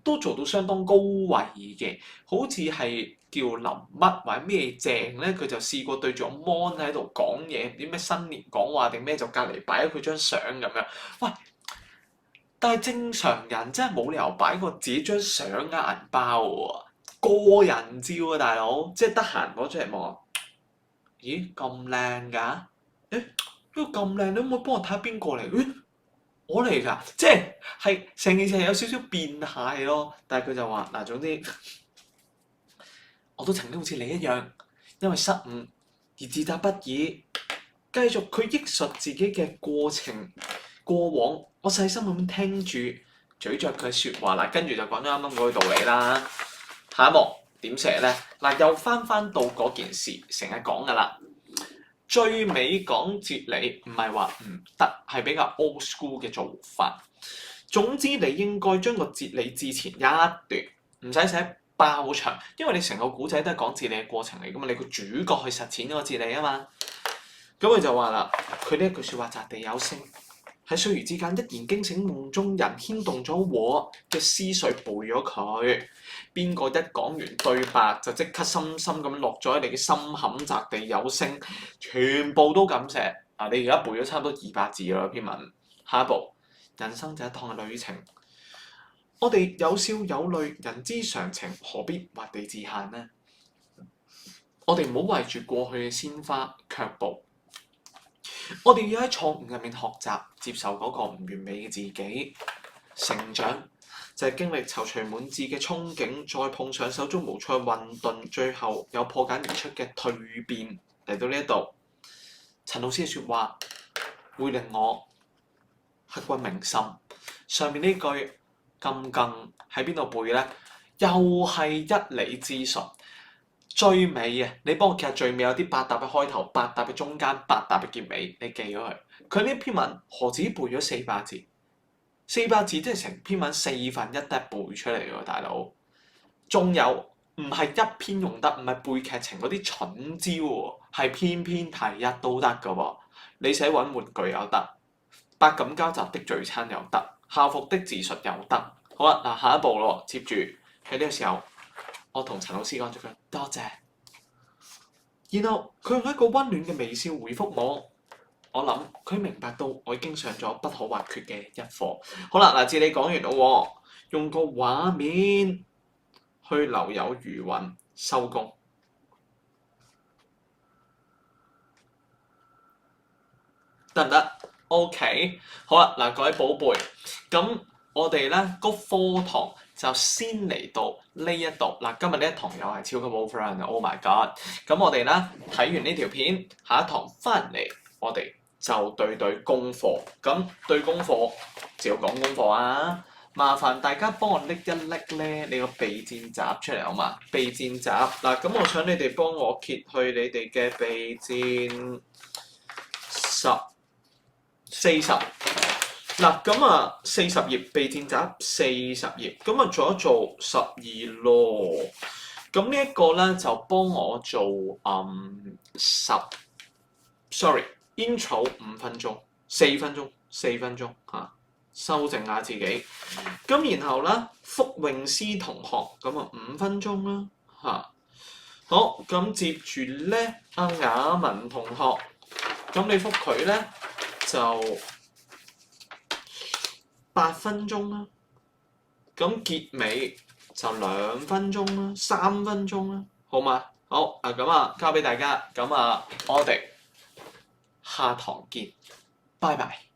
都做到相當高位嘅，好似係叫林乜或者咩正咧，佢就試過對住個 mon 喺度講嘢，唔知咩新年講話定咩，就隔離擺咗佢張相咁樣。喂！但係正常人真係冇理由擺過自己張相嘅銀包喎，個人照啊，大佬，即係得閒攞出嚟望。咦，咁靚㗎？誒，呢個咁靚，你可唔可以幫我睇下邊個嚟？誒，我嚟㗎，即係成件事係有少少變態咯。但係佢就話嗱，總之我都曾經好似你一樣，因為失誤而自責不已。繼續佢憶述自己嘅過程過往，我細心咁聽住，咀嚼佢嘅説話啦，跟住就講咗啱啱嗰句道理啦。下一幕點寫咧？嗱，又翻到嗰件事，成日講噶啦。最尾講哲理，唔係話唔得，係比較 old school 嘅做法。總之你應該將個哲理之前一段唔使寫爆長，因為你成個古仔都係講哲理嘅過程嚟噶嘛，你個主角去實踐嗰個哲理啊嘛。咁佢就話啦，佢呢一句説話擲地有聲，喺歲月之間一言驚醒夢中人，牽動咗我嘅思緒，背咗佢。邊個一講完對白就即刻深深咁落咗喺你嘅心坎，擲地有聲，全部都咁寫。嗱，你而家背咗差唔多200字啦篇文。下一步，人生就一趟嘅旅程，我哋有笑有淚，人之常情，何必畫地自限呢？我哋唔好為住過去嘅鮮花卻步。我哋要喺錯誤入面學習，接受嗰個唔完美嘅自己。成長就係經歷躊躇滿志嘅憧憬，再碰上手足無措嘅混沌，最後有破繭而出嘅蛻變。嚟到呢一度，陳老師嘅説話會令我刻骨銘心。上面呢句咁更喺邊度背咧？又係一理之順。最尾啊！你幫我記下最尾有啲8沓嘅開頭、8沓嘅中間、8沓嘅結尾，你記咗佢。佢呢篇文何止背咗400字？400字即係成篇文1/4都係背出嚟喎，大佬。仲有唔係一篇用得，唔係背劇情嗰啲蠢招喎，係篇篇提一都得㗎喎。你寫揾玩具又得，百感交集的聚餐又得，校服的自述又得。好啦，嗱，下一步咯，接住喺呢個時候。我同陳老師講咗句多謝，然後佢用一個溫暖嘅微笑回覆我。我諗佢明白到我已經上咗不可或缺嘅一課。好啦，嗱，至你講完咯，用個畫面去留有餘韻收工。得唔得 ？OK， 好啦，嗱，各位寶貝，咁我哋咧個課堂就先嚟到呢一度。嗱，今日呢一堂又係超級 overrun 啊 ！Oh my god！咁我哋咧睇完呢條片，下一堂翻嚟我哋就對功課。咁對功課就要講功課啊！麻煩大家幫我拎一拎咧你個備戰集出嚟好嘛？備戰集嗱，咁我想你哋幫我揭去你哋嘅備戰40嗱，咁啊40頁備戰集40頁，咁啊做一做12咯。咁呢一個咧就幫我做intro 5分鐘4分鐘嚇。修正下自己，咁然後咧，福泳師同學咁啊5分鐘啦嚇，好咁接住咧，阿雅文同學，咁你覆佢咧就8分鐘啦，咁結尾就2分鐘啦，3分鐘啦，好嘛？好啊，咁啊交俾大家，咁啊我哋下堂見，拜拜。